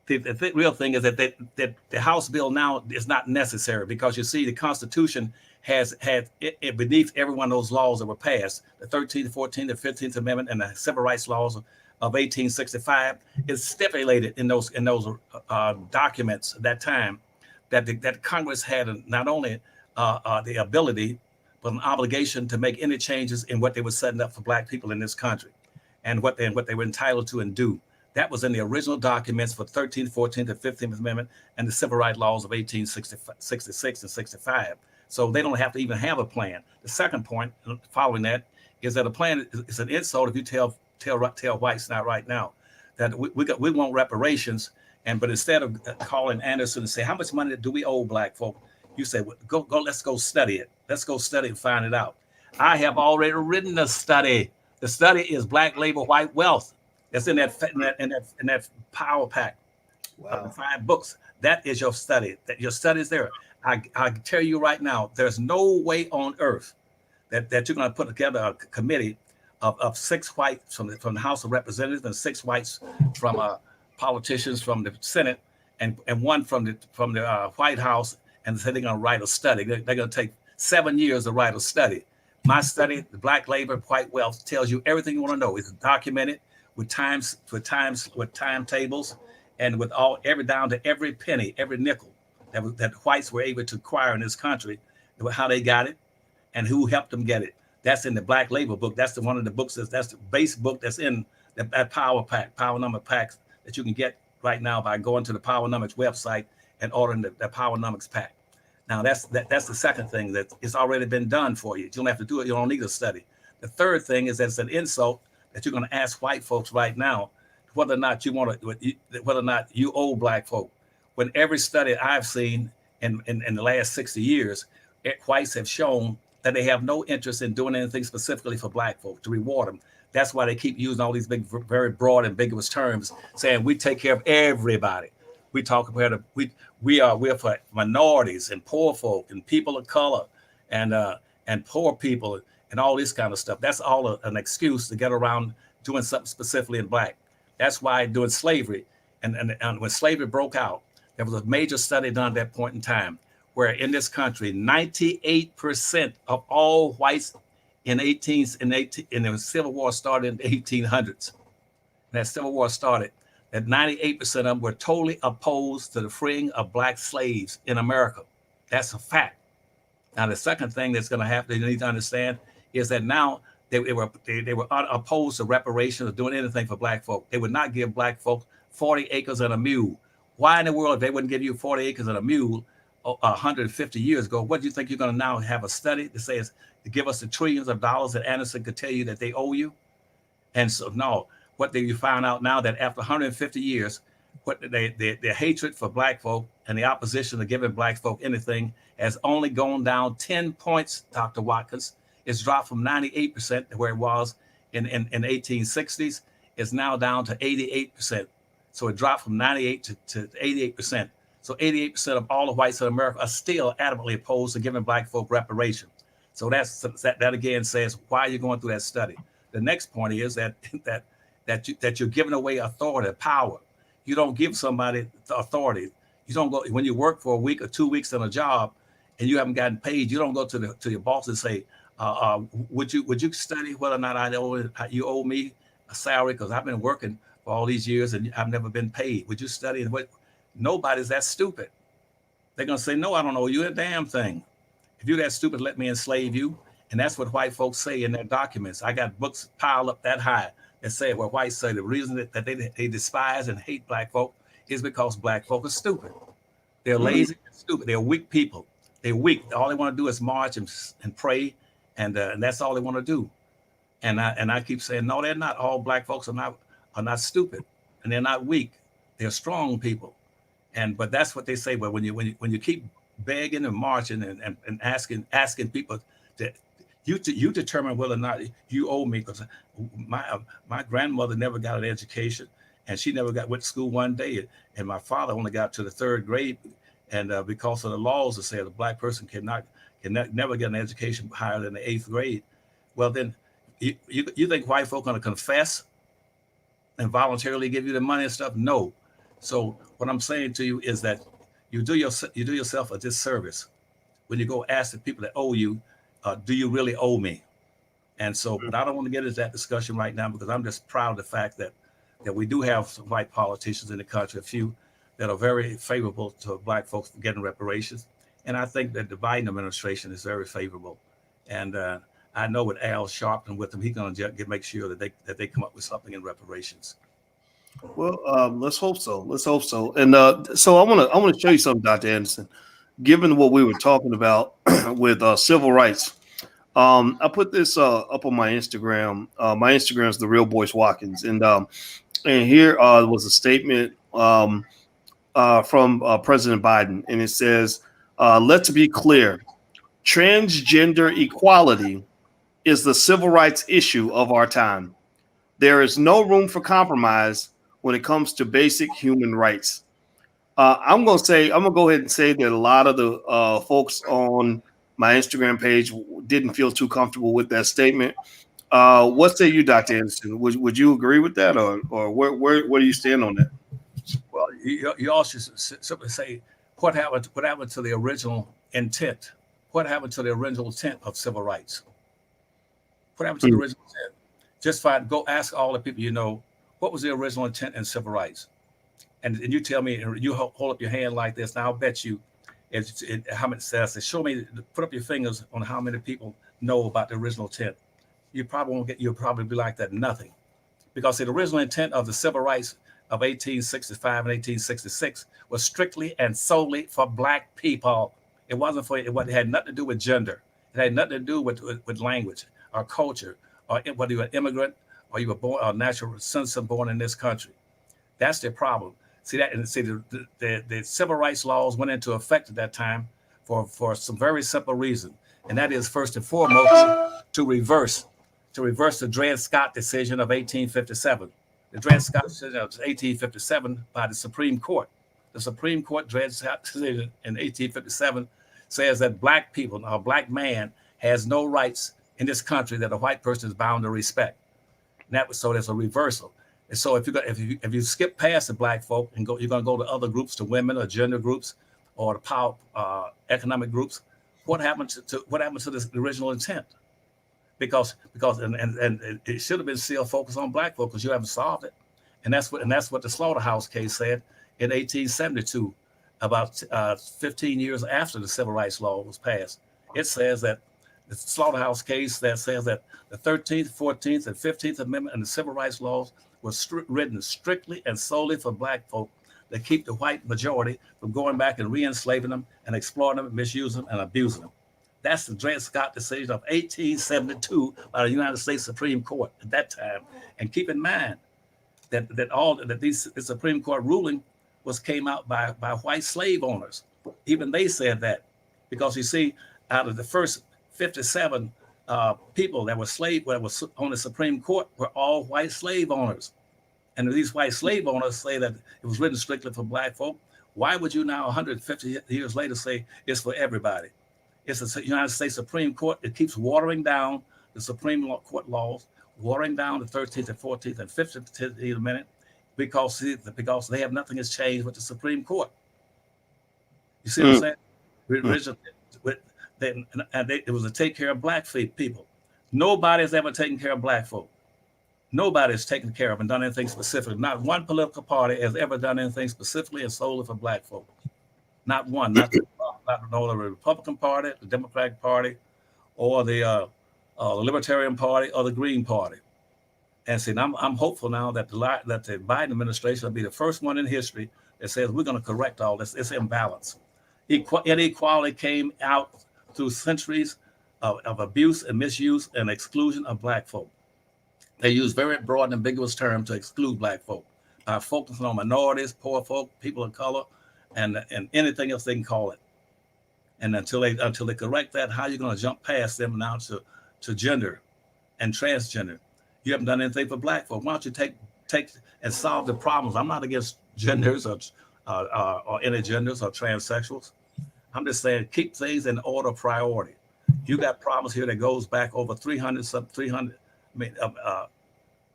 The real thing is that the House bill now is not necessary, because you see the Constitution has had it beneath every one of those laws that were passed. The 13th, 14th, the 15th Amendment, and the Civil Rights Laws of 1865 is stipulated in those documents at that time that Congress had not only the ability but an obligation to make any changes in what they were setting up for Black people in this country, and what they were entitled to and do. That was in the original documents for 13th, 14th, and 15th Amendment and the Civil Rights Laws of 1866 and 65. So they don't have to even have a plan. The second point following that is that a plan is an insult if you tell whites not right now that we want reparations, but instead of calling Anderson and say, how much money do we owe Black folk? You say, well, go, let's go study it. Let's go study and find it out. I have already written a study. The study is Black Labor, White Wealth. That's in that power pack. Wow. 5 books. That is your study. That your study is there. I tell you right now, there's no way on earth that you're going to put together a committee of 6 whites from the House of Representatives and 6 whites from politicians from the Senate and 1 from the White House, and say they're going to write a study. They're going to take 7 years to write a study. My study, the Black Labor, White Wealth, tells you everything you want to know. It's documented with timetables, and with every down to every penny, every nickel that whites were able to acquire in this country, how they got it, and who helped them get it. That's in the Black Labor book. That's one of the books. That's the base book that's in that power number packs that you can get right now by going to the Powernomics website and ordering the Powernomics pack. Now that's the second thing that it's already been done for you. You don't have to do it. You don't need a study. The third thing is that it's an insult that you're going to ask white folks right now whether or not you owe Black folk. When every study I've seen in the last 60 years, whites have shown that they have no interest in doing anything specifically for Black folk to reward them. That's why they keep using all these big, very broad, ambiguous terms, saying we take care of everybody. We talk about we're for minorities and poor folk and people of color and poor people and all this kind of stuff. That's all an excuse to get around doing something specifically in Black. That's why during slavery and when slavery broke out, there was a major study done at that point in time where in this country, 98% of all whites in the Civil War started in the 1800s. That Civil War started, that 98% of them were totally opposed to the freeing of Black slaves in America. That's a fact. Now, the second thing that's going to happen, you need to understand, is that now they were opposed to reparations or doing anything for Black folk. They would not give Black folk 40 acres and a mule. Why in the world they wouldn't give you 40 acres and a mule 150 years ago? What do you think you're going to now have a study that says to give us the trillions of dollars that Anderson could tell you that they owe you? And so no, you found out now that after 150 years, what their hatred for Black folk and the opposition to giving Black folk anything has only gone down 10 points, Dr. Watkins. It's dropped from 98% where it was in 1860s. It's now down to 88%. So it dropped from 98 to 88%. So 88% of all the whites in America are still adamantly opposed to giving Black folk reparations. So that again says why you're going through that study. The next point is that you're giving away authority, power. You don't give somebody the authority. You don't go when you work for a week or 2 weeks on a job and you haven't gotten paid. You don't go to your boss and say, would you study whether or not you owe me a salary because I've been working for all these years and I've never been paid. Would you study? And nobody's that stupid. They're gonna say, no, I don't owe you a damn thing. If you're that stupid, let me enslave you. And that's what white folks say in their documents. I got books piled up that high that say where whites say the reason that they despise and hate Black folk is because Black folk are stupid. They're lazy and stupid. They're weak people. They're weak. All they want to do is march and pray, and that's all they want to do. And I keep saying, no, they're not. All Black folks are not stupid, and they're not weak. They're strong people. But that's what they say. But when you keep begging and marching and asking people to, you determine whether or not you owe me, because my grandmother never got an education, and she never went to school one day, and my father only got to the third grade, and because of the laws that say a black person cannot never get an education higher than the eighth grade. Well, then you think white folk are going to confess and voluntarily give you the money and stuff? No. So what I'm saying to you is that you do yourself a disservice when you go ask the people that owe you, do you really owe me? And so, but I don't want to get into that discussion right now, because I'm just proud of the fact that we do have some white politicians in the country, a few that are very favorable to black folks getting reparations. And I think that the Biden administration is very favorable. And I know with Al Sharpton with him, he's going to make sure that they come up with something in reparations. Well, let's hope so. Let's hope so. And so I want to show you something, Dr. Anderson. Given what we were talking about with civil rights, I put this up on my Instagram. My Instagram is the Real Boyce Watkins, and here was a statement from President Biden, and it says, "Let's be clear: transgender equality is the civil rights issue of our time. There is no room for compromise when it comes to basic human rights." I'm going to go ahead and say that a lot of the folks on my Instagram page didn't feel too comfortable with that statement. What say you, Dr. Anderson? Would you agree with that, or where do you stand on that? Well, you also simply say, what happened to the original intent? What happened to the original intent of civil rights? What happened to the original intent? Just go ask all the people you know, what was the original intent in civil rights? And you tell me, you hold up your hand like this, and I'll bet you how many says, show me, put up your fingers on how many people know about the original intent. You probably won't you'll probably be like that, nothing. Because the original intent of the civil rights of 1865 and 1866 was strictly and solely for black people. It wasn't for, it had nothing to do with gender. It had nothing to do with language or culture, or whether you were an immigrant or you were born a natural citizen born in this country. That's the problem. See that, and see the civil rights laws went into effect at that time for some very simple reason, and that is first and foremost to reverse the Dred Scott decision of 1857. The Dred Scott decision of 1857 by the Supreme Court. The Supreme Court Dred Scott decision in 1857 says that black people, a black man, has no rights in this country that a white person is bound to respect. And that was, so there's a reversal. And so if you skip past the black folk and you're going to go to other groups, to women or gender groups or the power economic groups, what happened to this original intent? Because and it should have been still focused on black folk, because you haven't solved it. And that's what the Slaughterhouse case said in 1872, about 15 years after the Civil Rights Law was passed. It says that the Slaughterhouse case that says that the 13th, 14th, and 15th Amendment and the Civil Rights Laws was written strictly and solely for black folk that keep the white majority from going back and re-enslaving them and exploiting them, misusing them, and abusing them. That's the Dred Scott decision of 1872 by the United States Supreme Court at that time. And keep in mind that the Supreme Court ruling came out by white slave owners. Even they said that, because you see, out of the first 57 people that were on the Supreme Court were all white slave owners. And these white slave owners say that it was written strictly for black folk. Why would you now, 150 years later, say it's for everybody? It's the United States Supreme Court. It keeps watering down the Supreme Court laws, watering down the 13th and 14th and 15th Amendment, because they have nothing has changed with the Supreme Court. You see what I'm saying? It was to take care of black people. Nobody's ever taken care of black folk. Nobody's taken care of and done anything specific. Not one political party has ever done anything specifically and solely for black folk. Not one. Not the Republican Party, the Democratic Party, or the Libertarian Party, or the Green Party. And see, I'm hopeful now that the Biden administration will be the first one in history that says we're going to correct all this imbalance. Inequality came out through centuries of abuse and misuse and exclusion of black folk. They use very broad and ambiguous terms to exclude black folk by focusing on minorities, poor folk, people of color, and anything else they can call it. And until they correct that, how are you going to jump past them now to to gender and transgender. You haven't done anything for black folk. Why don't you take and solve the problems? I'm not against genders or intergenders or transsexuals. I'm just saying keep things in order of priority. You got problems here that goes back over 300,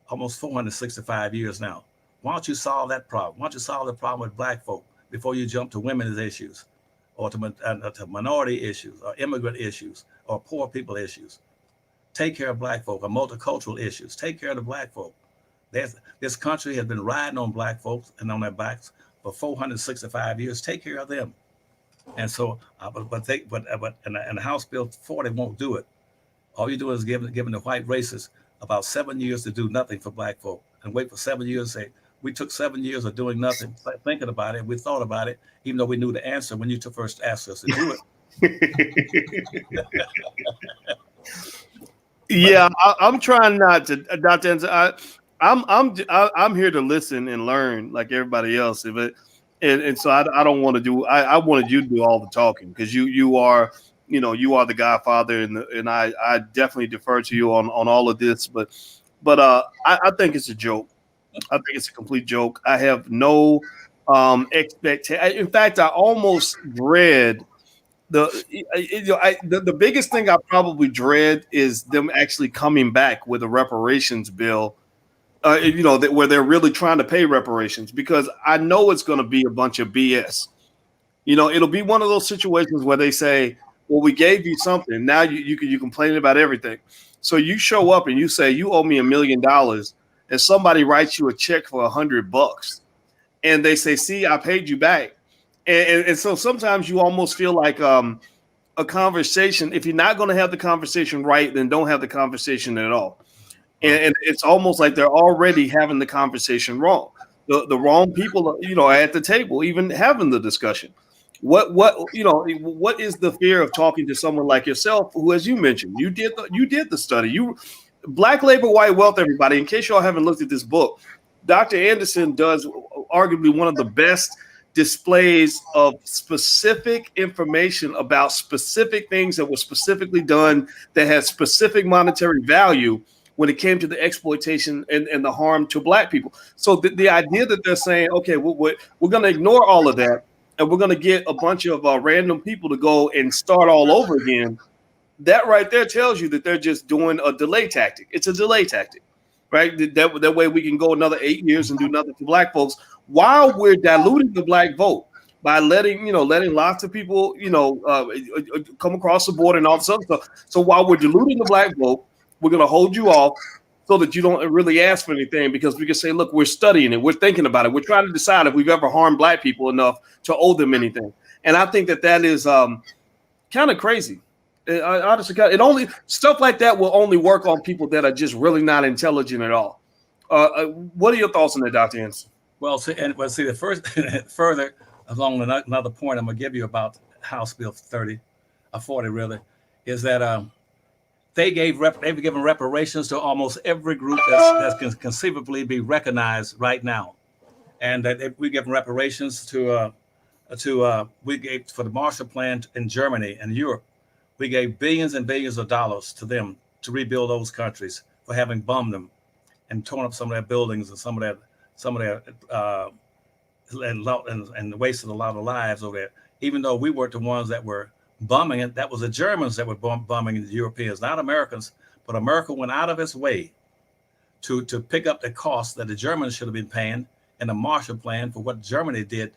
almost 465 years now. Why don't you solve that problem? Why don't you solve the problem with black folk before you jump to women's issues or to minority issues or immigrant issues or poor people issues? Take care of black folk or multicultural issues. Take care of the black folk. This country has been riding on black folks and on their backs for 465 years. Take care of them. And so, but the House Bill 40 won't do it. All you do is giving the white racists about 7 years to do nothing for black folk, and wait for 7 years. Say we took 7 years of doing nothing, thinking about it. We thought about it, even though we knew the answer when you first asked us to do it. Yeah, I'm trying not to, Dr. Enzo. I'm here to listen and learn like everybody else. And so I don't want to do. I wanted you to do all the talking because you are the godfather, and I definitely defer to you on all of this. But I think it's a joke. I think it's a complete joke. I have no expectation. In fact, I almost dread. The biggest thing I probably dread is them actually coming back with a reparations bill, where they're really trying to pay reparations, because I know it's going to be a bunch of BS. It'll be one of those situations where they say, well, we gave you something. Now you complain about everything. So you show up and you say, you owe me $1 million, and somebody writes you a check for $100, and they say, see, I paid you back. And so sometimes you almost feel like a conversation. If you're not going to have the conversation right, then don't have the conversation at all. And it's almost like they're already having the conversation wrong. The wrong people, are at the table, even having the discussion. What is the fear of talking to someone like yourself, who, as you mentioned, you did the study. Black Labor, White Wealth, everybody. In case y'all haven't looked at this book, Dr. Anderson does arguably one of the best displays of specific information about specific things that were specifically done that had specific monetary value when it came to the exploitation and the harm to black people. So the idea that they're saying, okay, we're going to ignore all of that, and we're going to get a bunch of random people to go and start all over again, that right there tells you that they're just doing a delay tactic. It's a delay tactic, right? That way we can go another 8 years and do nothing for black folks, while we're diluting the black vote by letting lots of people, come across the board and all this other stuff. So while we're diluting the black vote, we're going to hold you off so that you don't really ask for anything, because we can say, look, we're studying it. We're thinking about it. We're trying to decide if we've ever harmed black people enough to owe them anything. And I think that is kind of crazy. Honestly, stuff like that will only work on people that are just really not intelligent at all. What are your thoughts on that, Dr. Anderson? Well, the first further along another point I'm going to give you about House Bill 40 really, is that they've given reparations to almost every group that can conceivably be recognized right now, and that we give reparations we gave for the Marshall Plan in Germany and Europe. We gave billions and billions of dollars to them to rebuild those countries for having bombed them and torn up some of their buildings and some of their and wasted a lot of lives over there. Even though we weren't the ones that were bombing it, that was the Germans that were bombing the Europeans, not Americans. But America went out of its way to pick up the cost that the Germans should have been paying in the Marshall Plan for what Germany did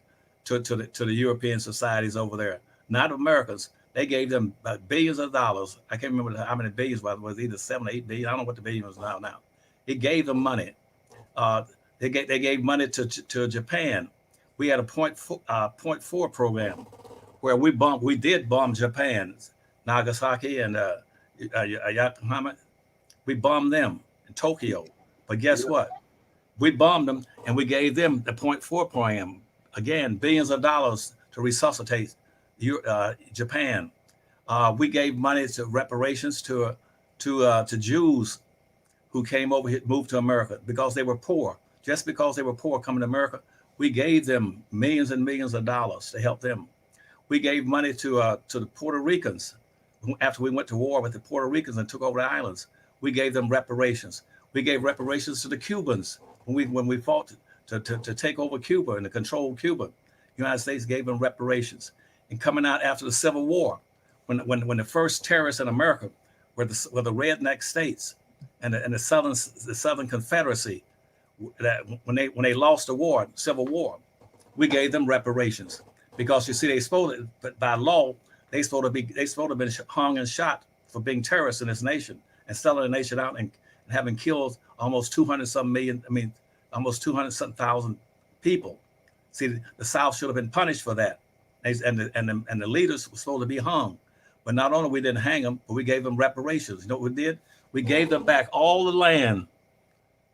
to the European societies over there. Not Americans. They gave them billions of dollars. I can't remember how many billions, but it was either 7 or 8 billion. I don't know what the billion was now. It gave them money. They gave money to Japan. We had a point four program where we did bomb Japan, Nagasaki and Yokohama. We bombed them in Tokyo. But guess what? We bombed them and we gave them the point four program. Again, billions of dollars to resuscitate Japan. We gave money to reparations to Jews who came over here, moved to America because they were poor. Just because they were poor coming to America, we gave them millions and millions of dollars to help them. We gave money to the Puerto Ricans after we went to war with the Puerto Ricans and took over the islands, we gave them reparations. We gave reparations to the Cubans when we fought to take over Cuba and to control Cuba. The United States gave them reparations. And coming out after the Civil War, when the first terrorists in America were the redneck states and the Southern Confederacy, that when they lost the war, Civil War, we gave them reparations because you see they supposed but by law they supposed to have been hung and shot for being terrorists in this nation and selling the nation out and having killed almost 200-some million. I mean, almost 200-some thousand people. See, the South should have been punished for that, and the leaders were supposed to be hung. But not only we didn't hang them, but we gave them reparations. You know what we did? We gave them back all the land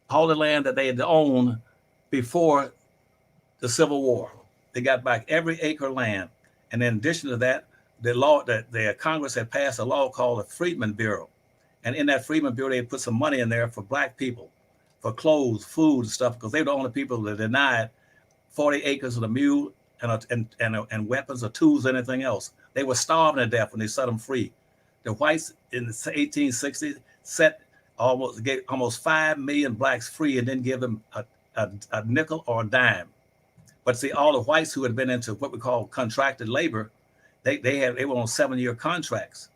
that they had owned before the Civil War. They got back every acre of land. And in addition to that, the Congress had passed a law called the Freedmen Bureau. And in that Freedmen Bureau, they put some money in there for black people, for clothes, food, and stuff, because they were the only people that denied 40 acres of the mule and weapons or tools, or anything else. They were starving to death when they set them free. The whites in the 1860s gave almost 5 million blacks free and didn't give them a nickel or a dime. But see, all the whites who had been into what we call contracted labor, they were on 7-year contracts.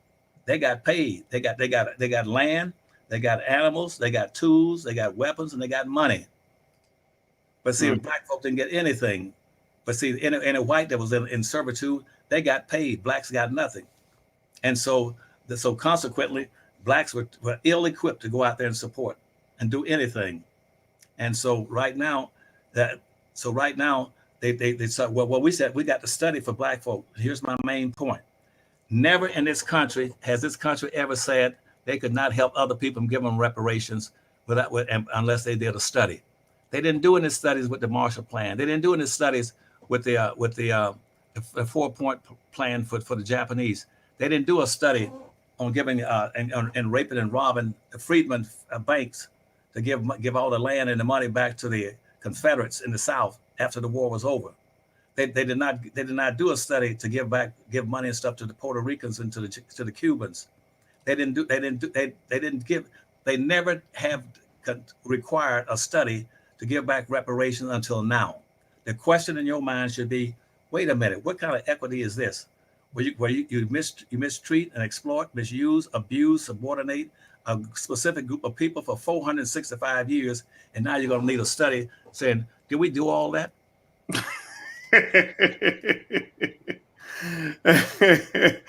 They got paid. They got land, they got animals, they got tools, they got weapons, and they got money. But see, black folk didn't get anything. But see, any white that was in servitude, they got paid. Blacks got nothing. And so consequently, blacks were ill-equipped to go out there and support and do anything. And so right now, they said, well, we said we got to study for black folk. Here's my main point. Never in this country has this country ever said they could not help other people and give them reparations unless they did a study. They didn't do any studies with the Marshall Plan. They didn't do any studies with the 4-point plan for the Japanese. They didn't do a study on giving and raping and robbing the freedmen banks to give all the land and the money back to the Confederates in the South after the war was over. They did not do a study to give money and stuff to the Puerto Ricans and to the Cubans. They never have required a study to give back reparations until now. The question in your mind should be, wait a minute, what kind of equity is this? Where you mistreat and exploit, misuse, abuse, subordinate a specific group of people for 465 years, and now you're going to need a study saying, did we do all that? That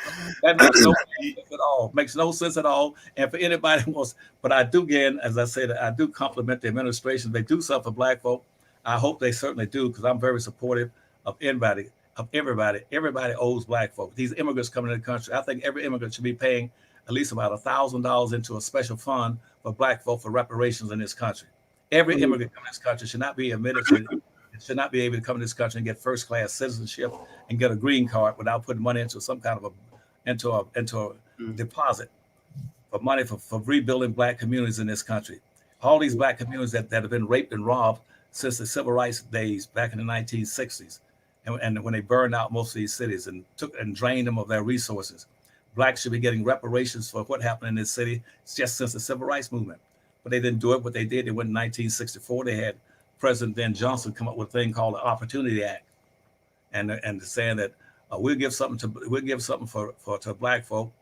makes no sense at all. And for anybody who wants, but I do, again, as I said, I do compliment the administration. They do something for black folk. I hope they certainly do, because I'm very supportive of everybody. Everybody owes black folk. These immigrants coming to the country, I think every immigrant should be paying at least about $1,000 into a special fund for black folk for reparations in this country. Every immigrant coming to this country should not be admitted to, should not be able to come to this country and get first-class citizenship and get a green card without putting money into some kind of a deposit for money for rebuilding black communities in this country. All these black communities that have been raped and robbed since the civil rights days back in the 1960s, and when they burned out most of these cities and drained them of their resources. Blacks should be getting reparations for what happened in this city just since the civil rights movement. But they didn't do it. What they did, they went in 1964. They had President Ben Johnson come up with a thing called the Opportunity Act, and saying that we'll give something to black folk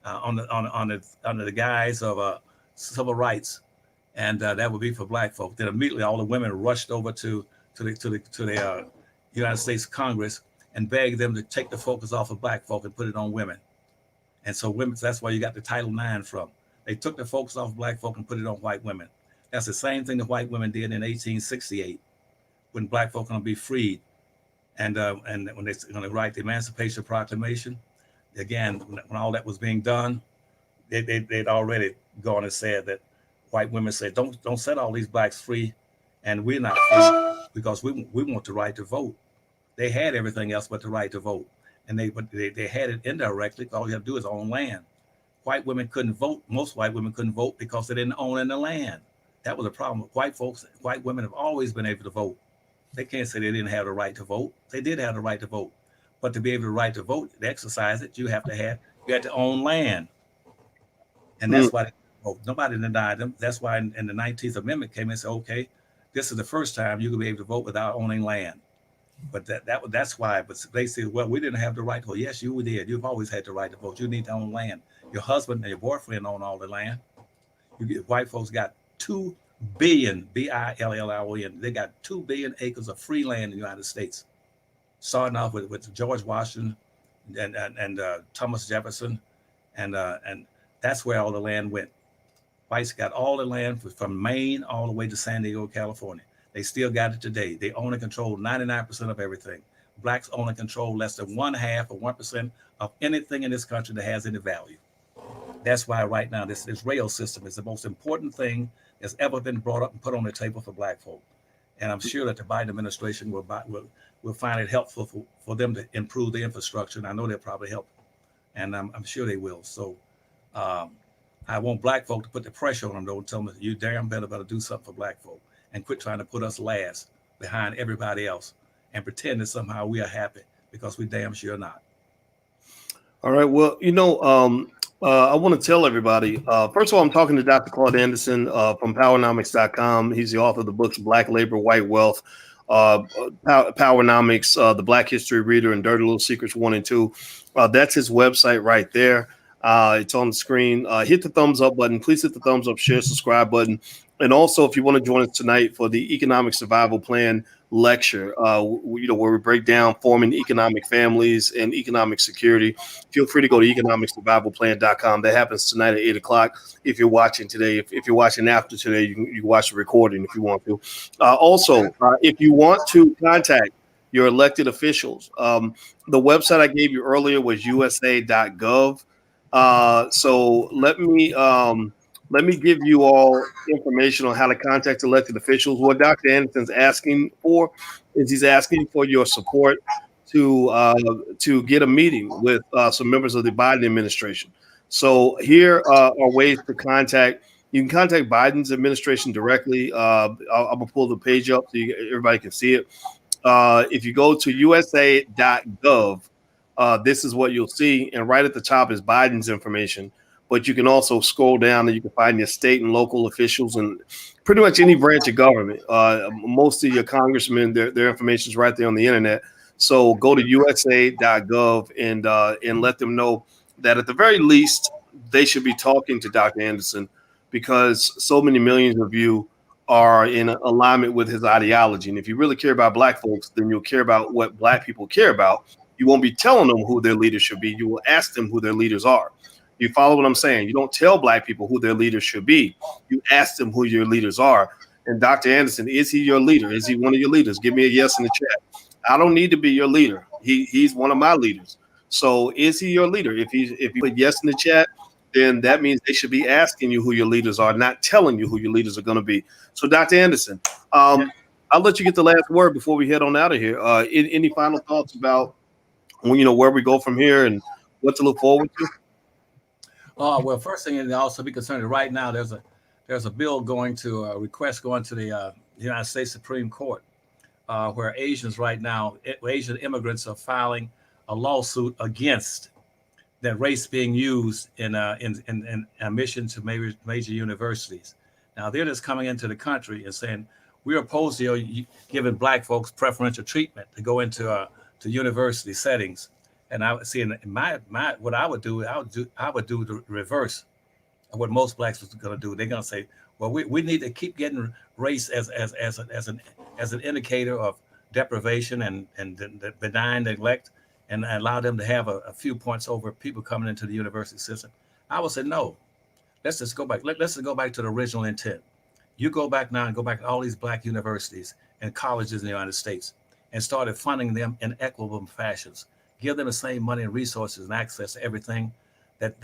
under the guise of civil rights, and that would be for black folk. Then immediately all the women rushed over to the United States Congress and begged them to take the focus off of black folk and put it on women. And so women, that's where you got the Title IX from. They took the focus off of black folk and put it on white women. That's the same thing the white women did in 1868 when black folk are going to be freed. And when they're going to write the Emancipation Proclamation, again, when all that was being done, they'd already gone and said that white women said, don't set all these blacks free, and we're not free because we want the right to vote. They had everything else but the right to vote. And they had it indirectly. All you have to do is own land. White women couldn't vote. Most white women couldn't vote because they didn't own any land. That was a problem with white folks. White women have always been able to vote. They can't say they didn't have the right to vote. They did have the right to vote. But to be able to right to vote, to exercise it, you have to have You had to own land, and that's why nobody denied them. That's why in the 19th Amendment came and said, okay, this is the first time you can be able to vote without owning land. But that's why. But they said, well, we didn't have the right to vote. Yes, you did. You've always had the right to vote. You need to own land. Your husband and your boyfriend own all the land. White folks got 2 billion, BILLION. They got 2 billion acres of free land in the United States, starting off with George Washington and Thomas Jefferson, and that's where all the land went. Whites got all the land from Maine all the way to San Diego, California. They still got it today. They own and control 99% of everything. Blacks own and control less than 1/2 or 1% of anything in this country that has any value. That's why right now this rail system is the most important thing that's ever been brought up and put on the table for Black folk. And I'm sure that the Biden administration will find it helpful for them to improve the infrastructure. And I know they'll probably help. And I'm sure they will. So I want Black folk to put the pressure on them, though, and tell them, you damn better do something for Black folk, and quit trying to put us last behind everybody else and pretend that somehow we are happy, because we damn sure not. All right. Well, I want to tell everybody, first of all, I'm talking to Dr. Claud Anderson from Powernomics.com. He's the author of the books Black Labor, White Wealth, Powernomics, The Black History Reader, and Dirty Little Secrets 1 and 2. That's his website right there. It's on the screen. Hit the thumbs up button. Please hit the thumbs up, share, subscribe button. And also, if you want to join us tonight for the Economic Survival Plan lecture, where we break down forming economic families and economic security, feel free to go to economicsurvivalplan.com. That happens tonight at 8 o'clock. If you're watching today, if you're watching after today, you can watch the recording if you want to. Also, if you want to contact your elected officials, the website I gave you earlier was usa.gov. So let me give you all information on how to contact elected officials. What Dr. Anderson's asking for is he's asking for your support to get a meeting with some members of the Biden administration. So here are ways to contact. You can contact Biden's administration directly. I'm gonna pull the page up so everybody can see it. If you go to usa.gov, this is what you'll see, and right at the top is Biden's information. But you can also scroll down and you can find your state and local officials and pretty much any branch of government. Most of your congressmen, their information is right there on the internet. So go to usa.gov and let them know that at the very least they should be talking to Dr. Anderson, because so many millions of you are in alignment with his ideology. And if you really care about Black folks, then you'll care about what Black people care about. You won't be telling them who their leaders should be. You will ask them who their leaders are. You follow what I'm saying? You don't tell Black people who their leaders should be. You ask them who your leaders are. And Dr. Anderson, is he your leader? Is he one of your leaders? Give me a yes in the chat. I don't need to be your leader. He's one of my leaders. So is he your leader? If you put yes in the chat, then that means they should be asking you who your leaders are, not telling you who your leaders are going to be. So Dr. Anderson, I'll let you get the last word before we head on out of here. Any final thoughts about where we go from here and what to look forward to? Well, first thing is also be concerned that right now there's a bill going to a request going to the United States Supreme Court where Asian immigrants are filing a lawsuit against that race being used in admission to major universities. Now they're just coming into the country and saying we're opposed to giving Black folks preferential treatment to go into to university settings. And I would see in what I would do the reverse of what most Blacks are going to do. They're going to say, well, we need to keep getting race as an indicator of deprivation and the benign neglect, and allow them to have a few points over people coming into the university system. I would say no. Let's just go back. Let's just go back to the original intent. You go back now and go back to all these Black universities and colleges in the United States and started funding them in equitable fashions. Give them the same money and resources and access to everything that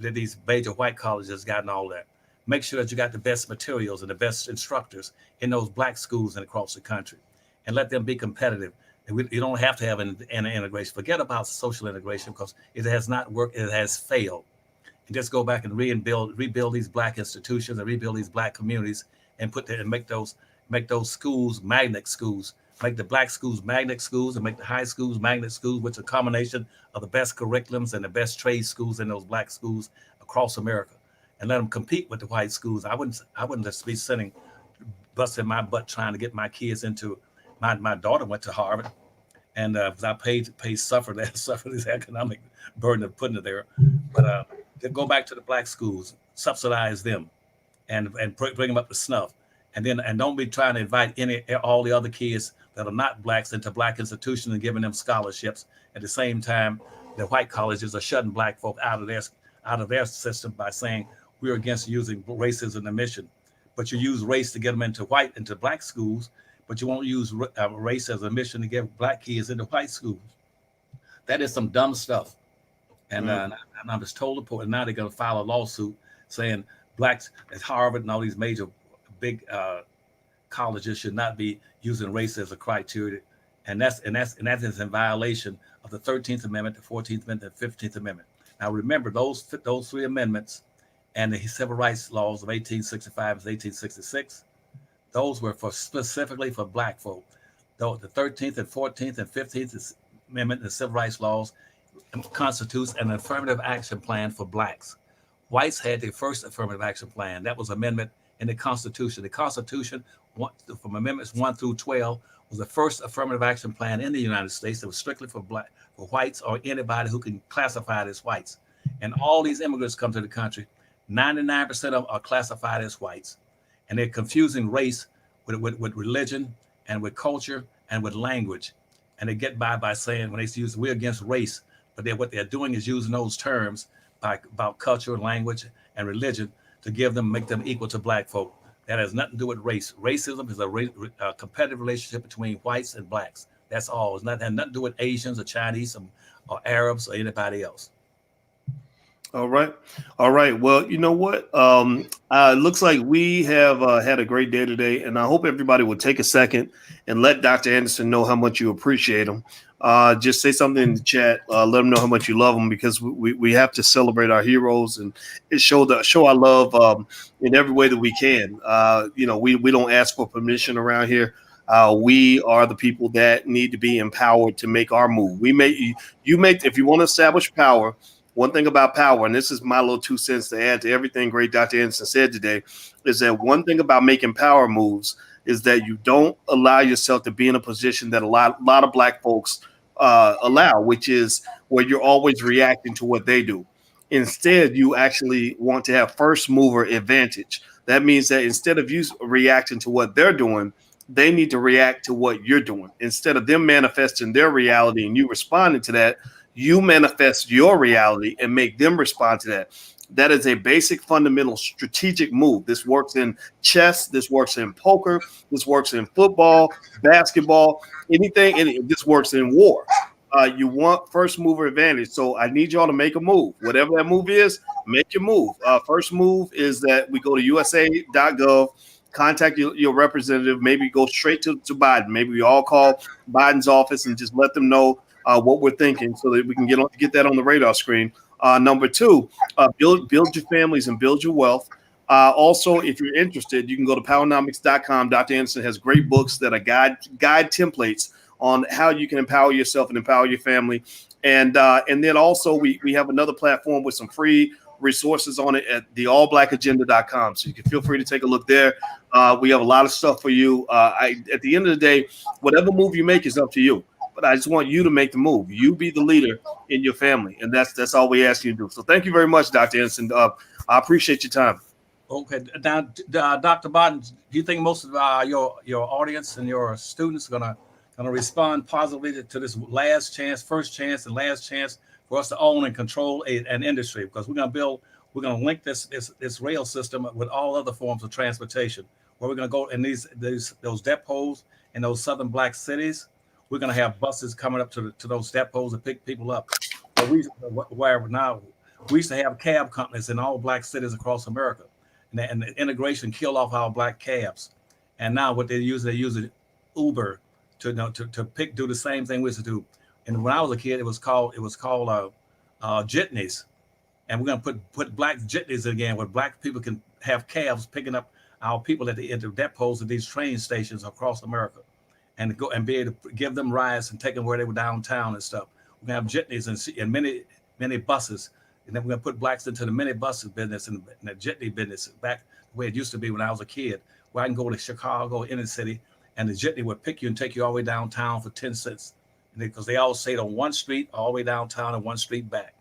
these major white colleges got and all that. Make sure that you got the best materials and the best instructors in those Black schools and across the country, and let them be competitive. You don't have to have an integration. Forget about social integration, because it has not worked. It has failed. And just go back and rebuild these Black institutions and rebuild these Black communities, and make those schools magnet schools make the black schools magnet schools and make the high schools magnet schools, which are a combination of the best curriculums and the best trade schools in those black schools across America, and let them compete with the white schools. I wouldn't just be sitting busting my butt trying to get my kids into. My daughter went to Harvard, and I paid suffer that suffer this economic burden of putting it there. But to go back to the black schools, subsidize them, and bring them up to snuff, and don't be trying to invite any all the other kids that are not blacks into black institutions and giving them scholarships. At the same time, the white colleges are shutting black folk out of their system by saying we're against using race as an admission, but you use race to get them into black schools, but you won't use race as a mission to get black kids into white schools. That is some dumb stuff. And I was told to put, and now they're going to file a lawsuit saying blacks at Harvard and all these major big colleges should not be using race as a criteria, and that is in violation of the 13th Amendment, the 14th Amendment, the 15th Amendment. Now remember those three amendments and the civil rights laws of 1865 and 1866. Those were specifically for black folk. Though the 13th and 14th and 15th Amendment, the civil rights laws, constitutes an affirmative action plan for blacks. Whites had their first affirmative action plan. That was amendment in the Constitution. The Constitution, from Amendments 1 through 12, was the first affirmative action plan in the United States that was strictly for whites or anybody who can classify as whites. And all these immigrants come to the country. 99% of them are classified as whites, and they're confusing race with religion and with culture and with language. And they get by saying when they use we're against race, but what they're doing is using those terms about culture, language, and religion to make them equal to black folk. That has nothing to do with race. Racism is a competitive relationship between whites and blacks. That's all. It's not had nothing to do with Asians or Chinese or Arabs or anybody else. All right. Well, you know what? Looks like we have had a great day today, and I hope everybody will take a second and let Dr. Anderson know how much you appreciate him. Just say something in the chat. Let them know how much you love them, because we have to celebrate our heroes and show our love in every way that we can. We don't ask for permission around here. We are the people that need to be empowered to make our move. If you want to establish power. One thing about power, and this is my little 2 cents to add to everything great Dr. Anderson said today, is that one thing about making power moves is that you don't allow yourself to be in a position that a lot of black folks allow, which is where you're always reacting to what they do. Instead, you actually want to have first mover advantage. That means that instead of you reacting to what they're doing, they need to react to what you're doing. Instead of them manifesting their reality and you responding to that, you manifest your reality and make them respond to that. That is a basic, fundamental, strategic move. This works in chess. This works in poker. This works in football, basketball, anything. This works in war. You want first mover advantage. So I need y'all to make a move. Whatever that move is, make your move. First move is that we go to USA.gov, contact your representative, maybe go straight to Biden. Maybe we all call Biden's office and just let them know what we're thinking, so that we can get that on the radar screen. Number two, build your families and build your wealth. Also, if you're interested, you can go to powernomics.com. Dr. Anderson has great books that are guide templates on how you can empower yourself and empower your family. And then also we have another platform with some free resources on it at theallblackagenda.com. So you can feel free to take a look there. We have a lot of stuff for you. At the end of the day, whatever move you make is up to you. But I just want you to make the move. You be the leader in your family, and that's all we ask you to do. So thank you very much, Dr. Anderson. I appreciate your time. Okay, now, Dr. Barton, do you think most of your audience and your students are gonna respond positively to this first chance, and last chance for us to own and control an industry? Because we're gonna link this rail system with all other forms of transportation. Where we're gonna go in those depots in those southern black cities. We're going to have buses coming up to those depots to pick people up. But we used to have cab companies in all black cities across America, and the integration killed off our black cabs. And now what they're using Uber to do the same thing we used to do. And when I was a kid, it was called jitneys, and we're going to put black jitneys again, where black people can have cabs picking up our people at the depots of these train stations across America. and go and be able to give them rides and take them where they were downtown and stuff. We're gonna have jitneys and many buses, and then we're gonna put blacks into the mini buses business and the jitney business back the way it used to be when I was a kid, where I can go to Chicago inner city, and the jitney would pick you and take you all the way downtown for 10 cents, because they all stayed on one street all the way downtown and one street back.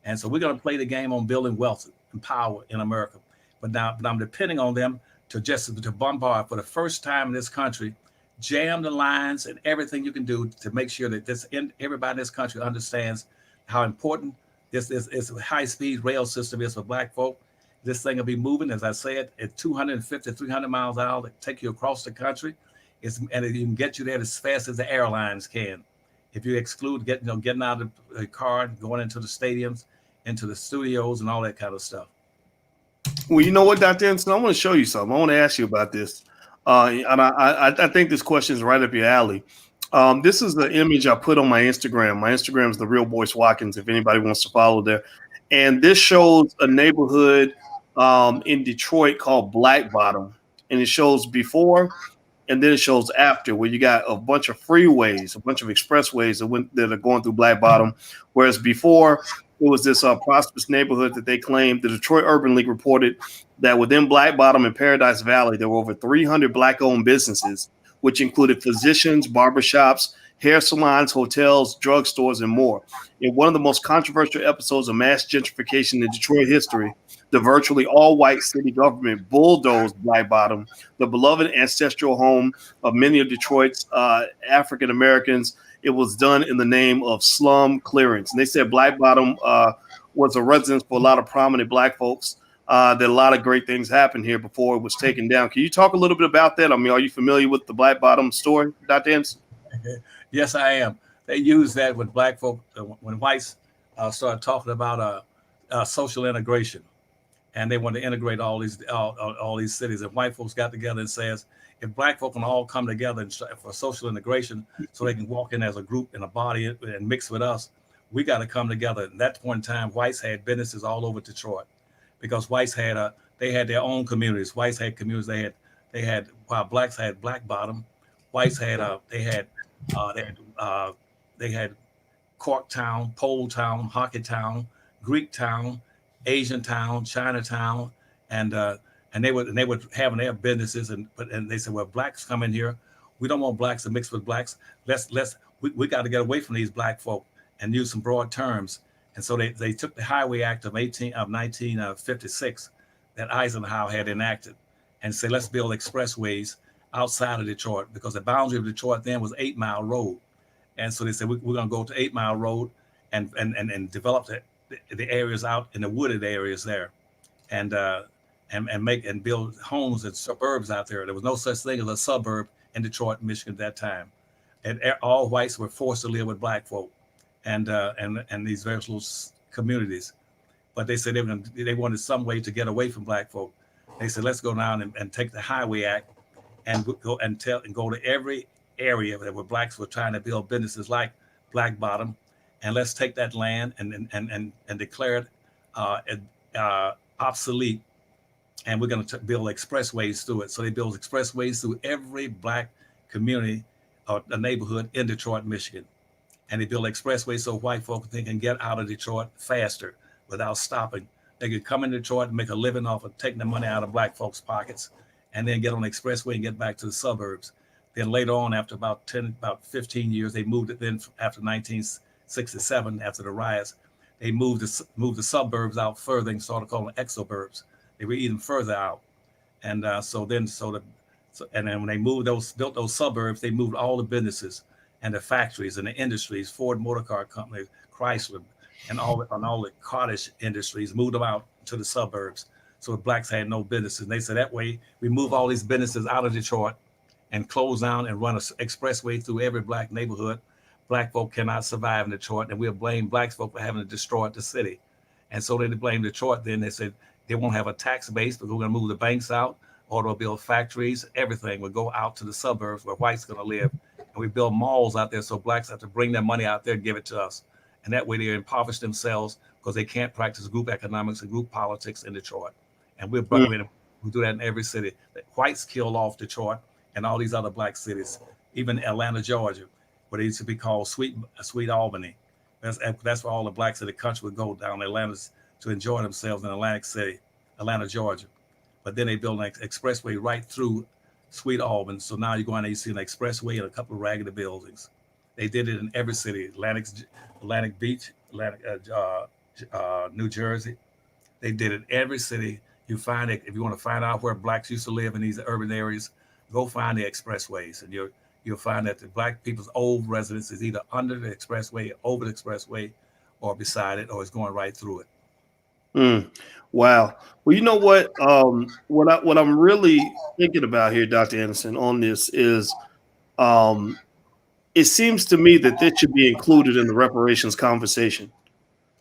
And so we're gonna play the game on building wealth and power in America. But I'm depending on them to bombard for the first time in this country, jam the lines and everything you can do to make sure that everybody in this country understands how important this high speed rail system is for black folk. This thing will be moving, as I said, at 250, 300 miles an hour to take you across the country. And it can get you there as fast as the airlines can. If you exclude getting out of the car, going into the stadiums, into the studios, and all that kind of stuff. Well, you know what, Dr. Anderson, I want to show you something. I want to ask you about this. And I think this question is right up your alley. This is the image I put on my Instagram. My Instagram is the Real Boyce Watkins, if anybody wants to follow there. And this shows a neighborhood in Detroit called Black Bottom. And it shows before and then it shows after, where you got a bunch of freeways, a bunch of expressways that are going through Black Bottom. Whereas before, it was this prosperous neighborhood that they claimed. The Detroit Urban League reported that within Black Bottom and Paradise Valley, there were over 300 Black-owned businesses, which included physicians, barbershops, hair salons, hotels, drugstores, and more. In one of the most controversial episodes of mass gentrification in Detroit history, the virtually all-white city government bulldozed Black Bottom, the beloved ancestral home of many of Detroit's African Americans. It was done in the name of slum clearance. And they said Black Bottom was a residence for a lot of prominent Black folks. That a lot of great things happened here before it was taken down. Can you talk a little bit about that? I mean, are you familiar with the Black Bottom story, Dr. Anderson? Yes, I am. They used that with Black folk when whites started talking about social integration, and they wanted to integrate all these cities. And white folks got together and says, if Black folk can all come together for social integration, so they can walk in as a group in a body and mix with us, we got to come together. At that point in time, whites had businesses all over Detroit, because whites had they had their own communities. Whites had communities. They had while blacks had Black Bottom, whites had they had Corktown, Pole Town, Hockey Town, Greek Town, Asian Town, Chinatown, and they were having their businesses, and they said, well, blacks come in here, we don't want blacks to mix with blacks. We got to get away from these Black folk and use some broad terms. And so they took the Highway Act of 1956 that Eisenhower had enacted and said, let's build expressways outside of Detroit, because the boundary of Detroit then was 8 Mile Road. And so they said, we're going to go to 8 Mile Road and develop the areas out in the wooded areas there, and build homes and suburbs out there. There was no such thing as a suburb in Detroit, Michigan at that time. And all whites were forced to live with Black folk and these various little communities. But they said they wanted some way to get away from Black folk. They said, let's go down and take the Highway Act and go to every area where blacks were trying to build businesses like Black Bottom, and let's take that land and declare it obsolete, and we're going to build expressways through it. So they build expressways through every Black community or a neighborhood in Detroit, Michigan, and they build expressways so white folk can get out of Detroit faster without stopping. They could come in Detroit and make a living off of taking the money out of Black folks' pockets, and then get on the expressway and get back to the suburbs. Then later on, after about 15 years, they moved it. Then after 1967, after the riots, they moved the suburbs out further and started calling them exurbs. They were even further out, and then when they built those suburbs, they moved all the businesses and the factories and the industries, Ford Motor Car Company, Chrysler, and all the cottage industries, moved them out to the suburbs. So the blacks had no businesses. And they said that way we move all these businesses out of Detroit and close down and run an expressway through every Black neighborhood. Black folk cannot survive in Detroit, and we'll blame Black folk for having to destroy the city. And so they blamed Detroit. Then they said they won't have a tax base, but we're going to move the banks out, or they'll build factories. Everything will go out to the suburbs where whites are going to live. And we build malls out there so blacks have to bring their money out there and give it to us. And that way they impoverish themselves because they can't practice group economics and group politics in Detroit. And we do that in every city. The whites killed off Detroit and all these other Black cities. even Atlanta, Georgia, what it used to be called Sweet Albany. That's where all the blacks in the country would go down to Atlanta to enjoy themselves in Atlantic City, Atlanta, Georgia. But then they built an expressway right through Sweet Albany. So now you go in there, you see an expressway and a couple of raggedy buildings. They did it in every city: Atlantic Beach, New Jersey. They did it every city. You find it if you want to find out where blacks used to live in these urban areas. Go find the expressways, and you'll find that the black people's old residence is either under the expressway, over the expressway, or beside it, or it's going right through it. Mm. Wow. Well, you know what? What I'm really thinking about here, Dr. Anderson, on this is, um, it seems to me that this should be included in the reparations conversation.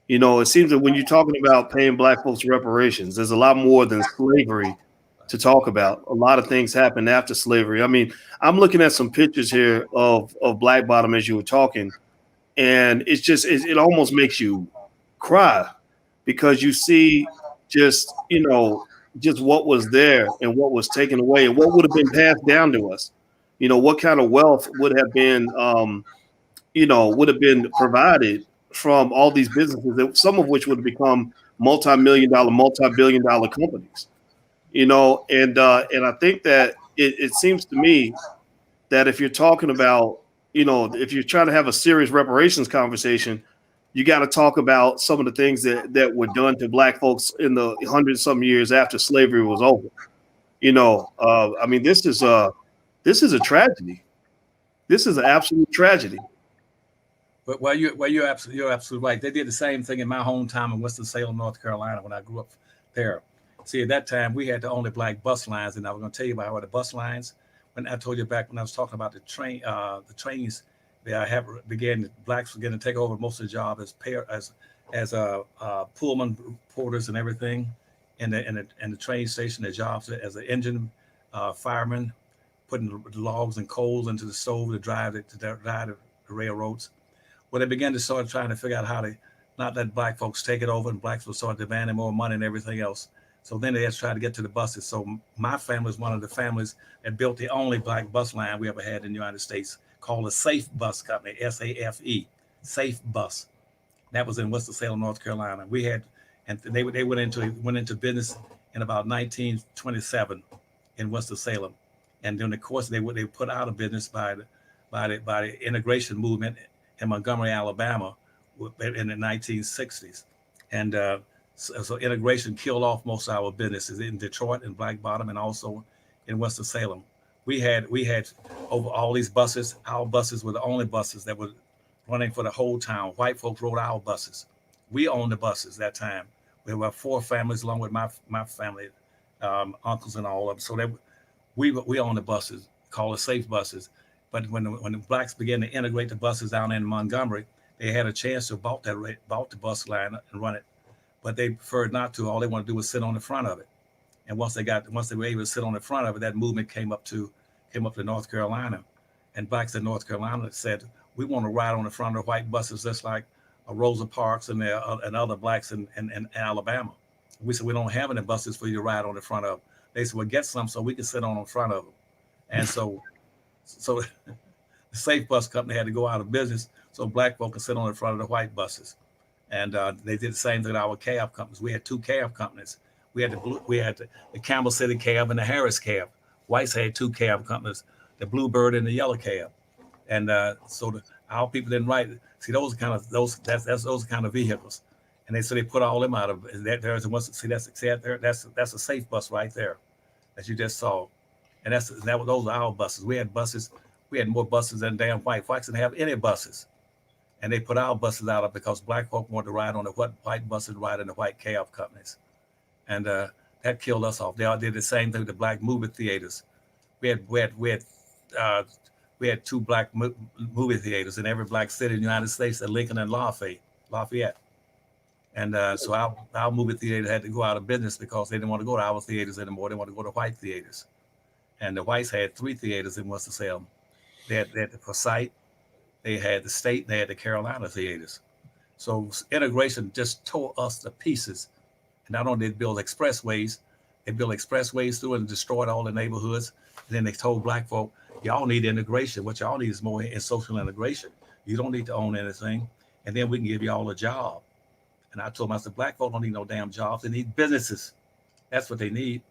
It seems that when you're talking about paying black folks reparations, there's a lot more than slavery to talk about. A lot of things happened after slavery. I mean, I'm looking at some pictures here of Black Bottom as you were talking, and it almost makes you cry because you see just just what was there and what was taken away and what would have been passed down to us. What kind of wealth would have been provided from all these businesses, some of which would have become multi-million dollar, multi-billion dollar companies. And I think that it seems to me that if you're talking about, if you're trying to have a serious reparations conversation, you got to talk about some of the things that were done to black folks in the hundred some years after slavery was over. I mean, this is a tragedy. This is an absolute tragedy. But you're absolutely right. They did the same thing in my hometown in Winston-Salem, North Carolina, when I grew up there. See, at that time we had the only black bus lines, and I was going to tell you about the bus lines. When I told you back when I was talking about the trains, blacks began to take over most of the job as Pullman porters and everything, and the train station, their jobs as an engine fireman, putting the logs and coals into the stove to drive the railroads. Well, they began to start trying to figure out how to not let black folks take it over, and blacks will start demanding more money and everything else. So then they had to try to get to the buses. So my family is one of the families that built the only black bus line we ever had in the United States, called the Safe Bus Company, SAFE, Safe Bus. That was in Winston-Salem, North Carolina. And they went into business in about 1927 in Winston-Salem, and during the course they put out of business by the integration movement in Montgomery, Alabama, in the 1960s, and so integration killed off most of our businesses in Detroit and Black Bottom, and also in Winston-Salem. We had over all these buses. Our buses were the only buses that were running for the whole town. White folks rode our buses. We owned the buses that time. We were 4 families along with my family, uncles and all of them. So we owned the buses, called the safe buses. But when the blacks began to integrate the buses down in Montgomery, they had a chance to bought the bus line and run it, but they preferred not to. All they wanted to do was sit on the front of it. And once they were able to sit on the front of it, that movement came up to North Carolina, and blacks in North Carolina said, we want to ride on the front of the white buses just like Rosa Parks and other blacks in Alabama. We said, we don't have any buses for you to ride on the front of. They said, well, get some so we can sit on the front of them. And so the Safe Bus Company had to go out of business so black folk could sit on the front of the white buses. And they did the same thing with our cab companies. We had 2 cab companies. We had the Campbell City cab and the Harris cab. Whites had 2 cab companies, the Bluebird and the Yellow cab. And so our people didn't write. See, those kind of vehicles. And they put all them out of there's that's a safe bus right there that you just saw. And those are our buses. We had buses. We had more buses than damn white folks didn't have any buses. And they put our buses out of because black folk wanted to ride on the white buses, ride in the white cab companies. And that killed us off. They all did the same thing with the black movie theaters. We had 2 black movie theaters in every black city in the United States, at Lincoln and Lafayette. And so our movie theater had to go out of business because they didn't want to go to our theaters anymore. They wanted to go to white theaters. And the whites had 3 theaters in Winston-Salem. They had the Forsyth, they had the State, and they had the Carolina theaters. So integration just tore us to pieces. And not only did they build expressways, through and destroyed all the neighborhoods. And then they told black folk, Y'all need integration. What y'all need is more in social integration. You don't need to own anything, and then we can give y'all a job. And I told them, I said, black folk don't need no damn jobs. They need businesses. That's what they need.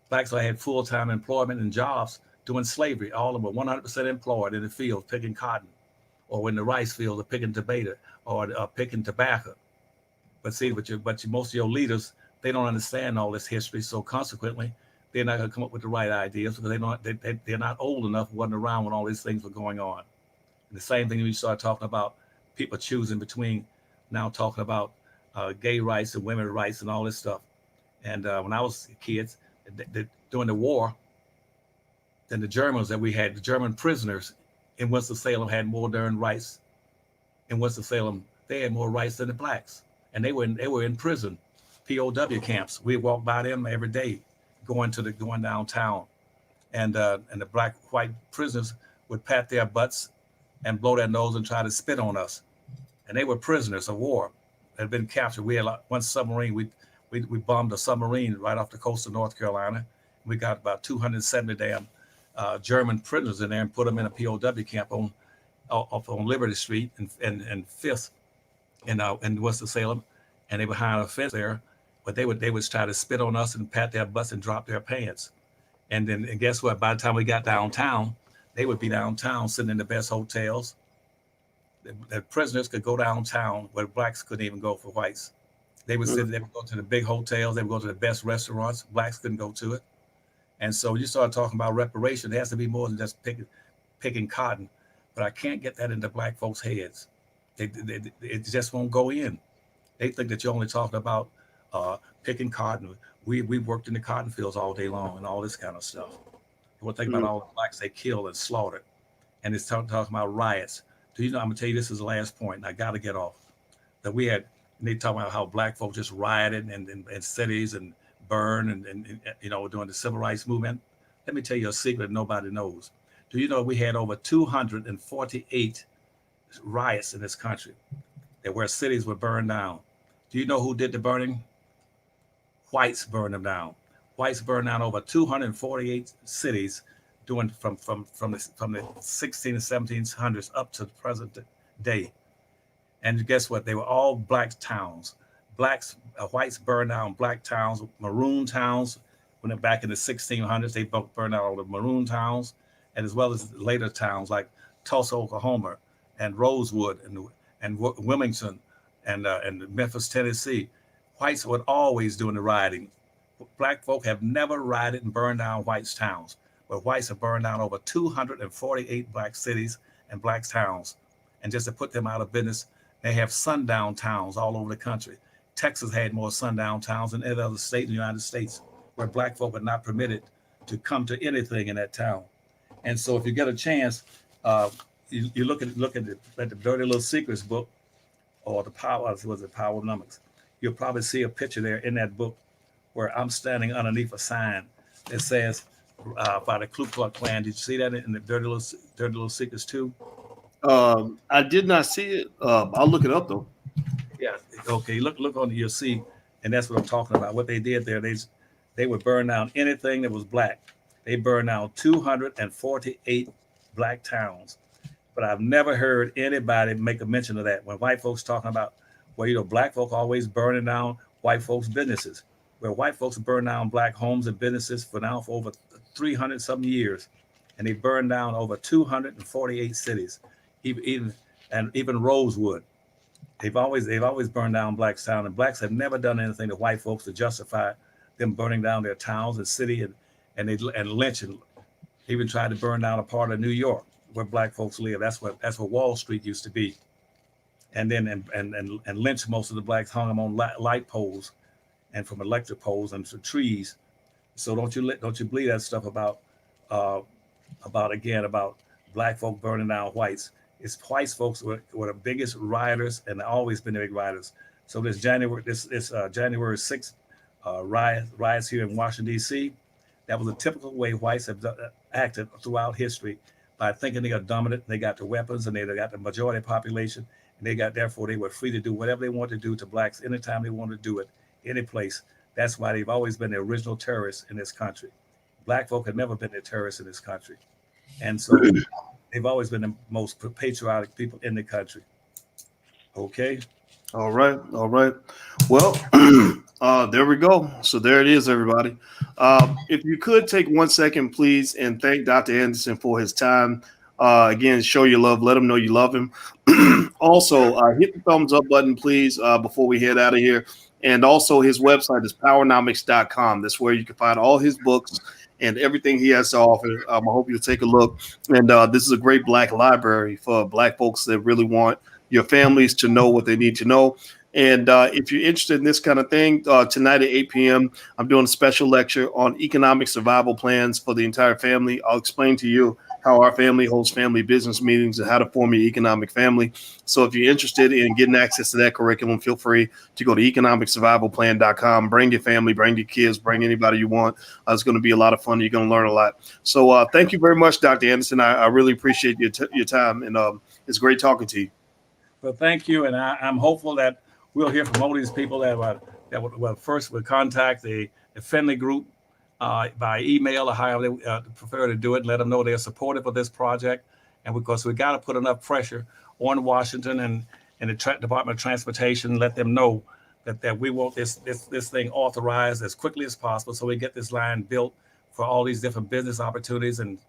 Blacks had full-time employment and jobs doing slavery. All of them were 100% employed in the field picking cotton, or in the rice field, or picking tomato, or picking tobacco. But see, most of your leaders, they don't understand all this history. So consequently, they're not going to come up with the right ideas because they're not old enough, wasn't around when all these things were going on. And the same thing when you start talking about people choosing between now talking about gay rights and women's rights and all this stuff. And when I was kids, during the war, then the Germans that we had, the German prisoners in Winston-Salem had more darn rights. In Winston-Salem, they had more rights than the blacks, and they were in prison, POW camps. We walked by them every day, going downtown, and the white prisoners would pat their butts and blow their nose and try to spit on us, and they were prisoners of war that had been captured. We had one submarine. We bombed a submarine right off the coast of North Carolina. We got about 270 damn German prisoners in there and put them in a POW camp on Liberty Street and Fifth in Winston-Salem, and they were behind a fence there. But they would try to spit on us and pat their butts and drop their pants. And guess what? By the time we got downtown, they would be downtown sitting in the best hotels. The prisoners could go downtown where blacks couldn't even go for whites. They would sit. They would go to the big hotels. They would go to the best restaurants. Blacks couldn't go to it. And so you start talking about reparation. It has to be more than just picking cotton. But I can't get that into black folks' heads. It just won't go in. They think that you're only talking about picking cotton. We worked in the cotton fields all day long and all this kind of stuff. We'll think about all the blacks they killed and slaughtered. And it's talking about riots. Do you know, I'm going to tell you, this is the last point, and I got to get off. That we had, and they talk about how black folks just rioted in cities and burned and during the civil rights movement. Let me tell you a secret nobody knows. Do you know we had over 248 riots in this country where cities were burned down? Do you know who did the burning? Whites burned them down. Whites burned down over 248 cities from the 1600s and 1700s up to the present day. And guess what? They were all black towns. Whites burned down black towns, maroon towns. When back in the 1600s, they burned out all the maroon towns, and as well as later towns like Tulsa, Oklahoma, and Rosewood, and Wilmington, and Memphis, Tennessee. Whites were always doing the rioting. Black folk have never rioted and burned down whites' towns, but whites have burned down over 248 black cities and black towns. And just to put them out of business, they have sundown towns all over the country. Texas had more sundown towns than any other state in the United States, where black folk are not permitted to come to anything in that town. And so if you get a chance, you look at the Dirty Little Secrets book, or the Power of Numbers. You'll probably see a picture there in that book where I'm standing underneath a sign that says by the Ku Klux Klan. Did you see that in the Dirty Little Secrets too? I did not see it. I'll look it up though. Yeah. Okay. Look on. You'll see, and that's what I'm talking about. What they did there, they would burn down anything that was black. They burned down 248 black towns. But I've never heard anybody make a mention of that when white folks talking about, well, black folk always burning down white folks' businesses. Where white folks burn down black homes and businesses for over 300 something years, and they burned down over 248 cities, even Rosewood. They've always burned down blacks' town, and blacks have never done anything to white folks to justify them burning down their towns and city and lynching. Even tried to burn down a part of New York where black folks live. That's where Wall Street used to be, and then and lynch most of the blacks, hung them on light poles and from electric poles and from trees. So don't you believe that stuff about black folk burning down whites. It's white folks were the biggest rioters and always been the big rioters. So this January 6th riots here in Washington D.C. That was a typical way whites have acted throughout history, by thinking they are dominant. They got the weapons and they got the majority population, and therefore they were free to do whatever they wanted to do to blacks anytime they wanted to do it, any place. That's why they've always been the original terrorists in this country. Black folk have never been the terrorists in this country. And so they've always been the most patriotic people in the country. Okay. All right. All right. Well, there we go. So there it is, everybody. If you could take 1 second, please, and thank Dr. Anderson for his time. Again, show your love. Let him know you love him. Also, hit the thumbs up button, please, before we head out of here. And also, his website is powernomics.com. That's where you can find all his books and everything he has to offer. I hope you'll take a look. And this is a great Black library for Black folks that really want your families to know what they need to know. And if you're interested in this kind of thing, tonight at 8 p.m., I'm doing a special lecture on economic survival plans for the entire family. I'll explain to you how our family holds family business meetings and how to form your economic family. So if you're interested in getting access to that curriculum, feel free to go to economicsurvivalplan.com. Bring your family, bring your kids, bring anybody you want. It's going to be a lot of fun. You're going to learn a lot. So thank you very much, Dr. Anderson. I really appreciate your time, and it's great talking to you. Well, thank you, and I'm hopeful that we'll hear from all these people that will first contact the Finley group by email or however they prefer to do it, and let them know they're supportive of this project. And because we got to put enough pressure on Washington and the Department of Transportation, let them know that we want this thing authorized as quickly as possible, so we get this line built for all these different business opportunities and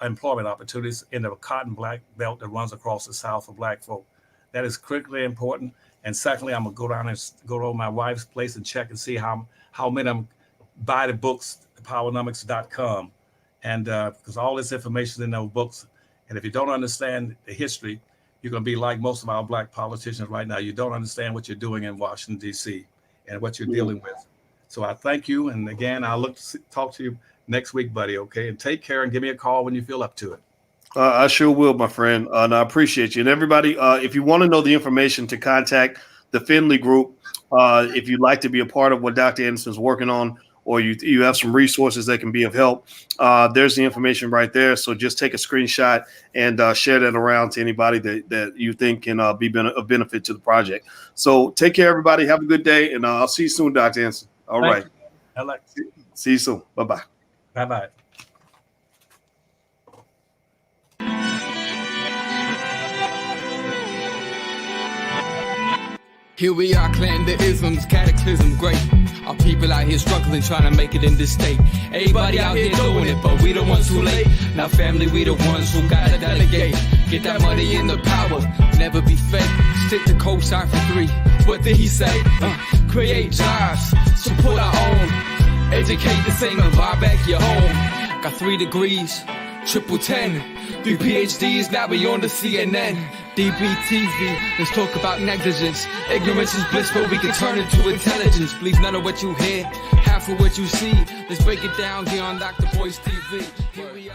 employment opportunities in the cotton black belt that runs across the South for Black folk. That is critically important. And secondly, I'm gonna go to my wife's place and check and see how many of them buy the books, powernomics.com, and because all this information is in those books. And if you don't understand the history, you're gonna be like most of our Black politicians right now. You don't understand what you're doing in Washington, D.C. and what you're dealing with. So I thank you. And again, I'll look to talk to you next week, buddy. Okay. And take care and give me a call when you feel up to it. I sure will, my friend. And I appreciate you. And everybody, if you want to know the information to contact the Finley group, if you'd like to be a part of what Dr. Anderson's working on, or you have some resources that can be of help, there's the information right there. So just take a screenshot and share that around to anybody that you think can be of benefit to the project. So take care, everybody. Have a good day. And I'll see you soon, Dr. Anderson. All right. See you soon. Bye-bye. Bye-bye. Here we are, clan the isms, cataclysm, great. Our people out here struggling, trying to make it in this state. Everybody out here doing it, but we the ones too late. Now family, we the ones who gotta delegate. Get that money in the power, never be fake. Stick to co-sign for 3. What did he say? Create jobs, support our own. Educate the same and buy back your home. Got 3 degrees, triple 10. 3 PhDs, now we on the CNN. DBTV, let's talk about negligence. Ignorance is bliss, but we can turn it to intelligence. Believe none of what you hear, half of what you see. Let's break it down here on Dr. Boyce TV. Here we are.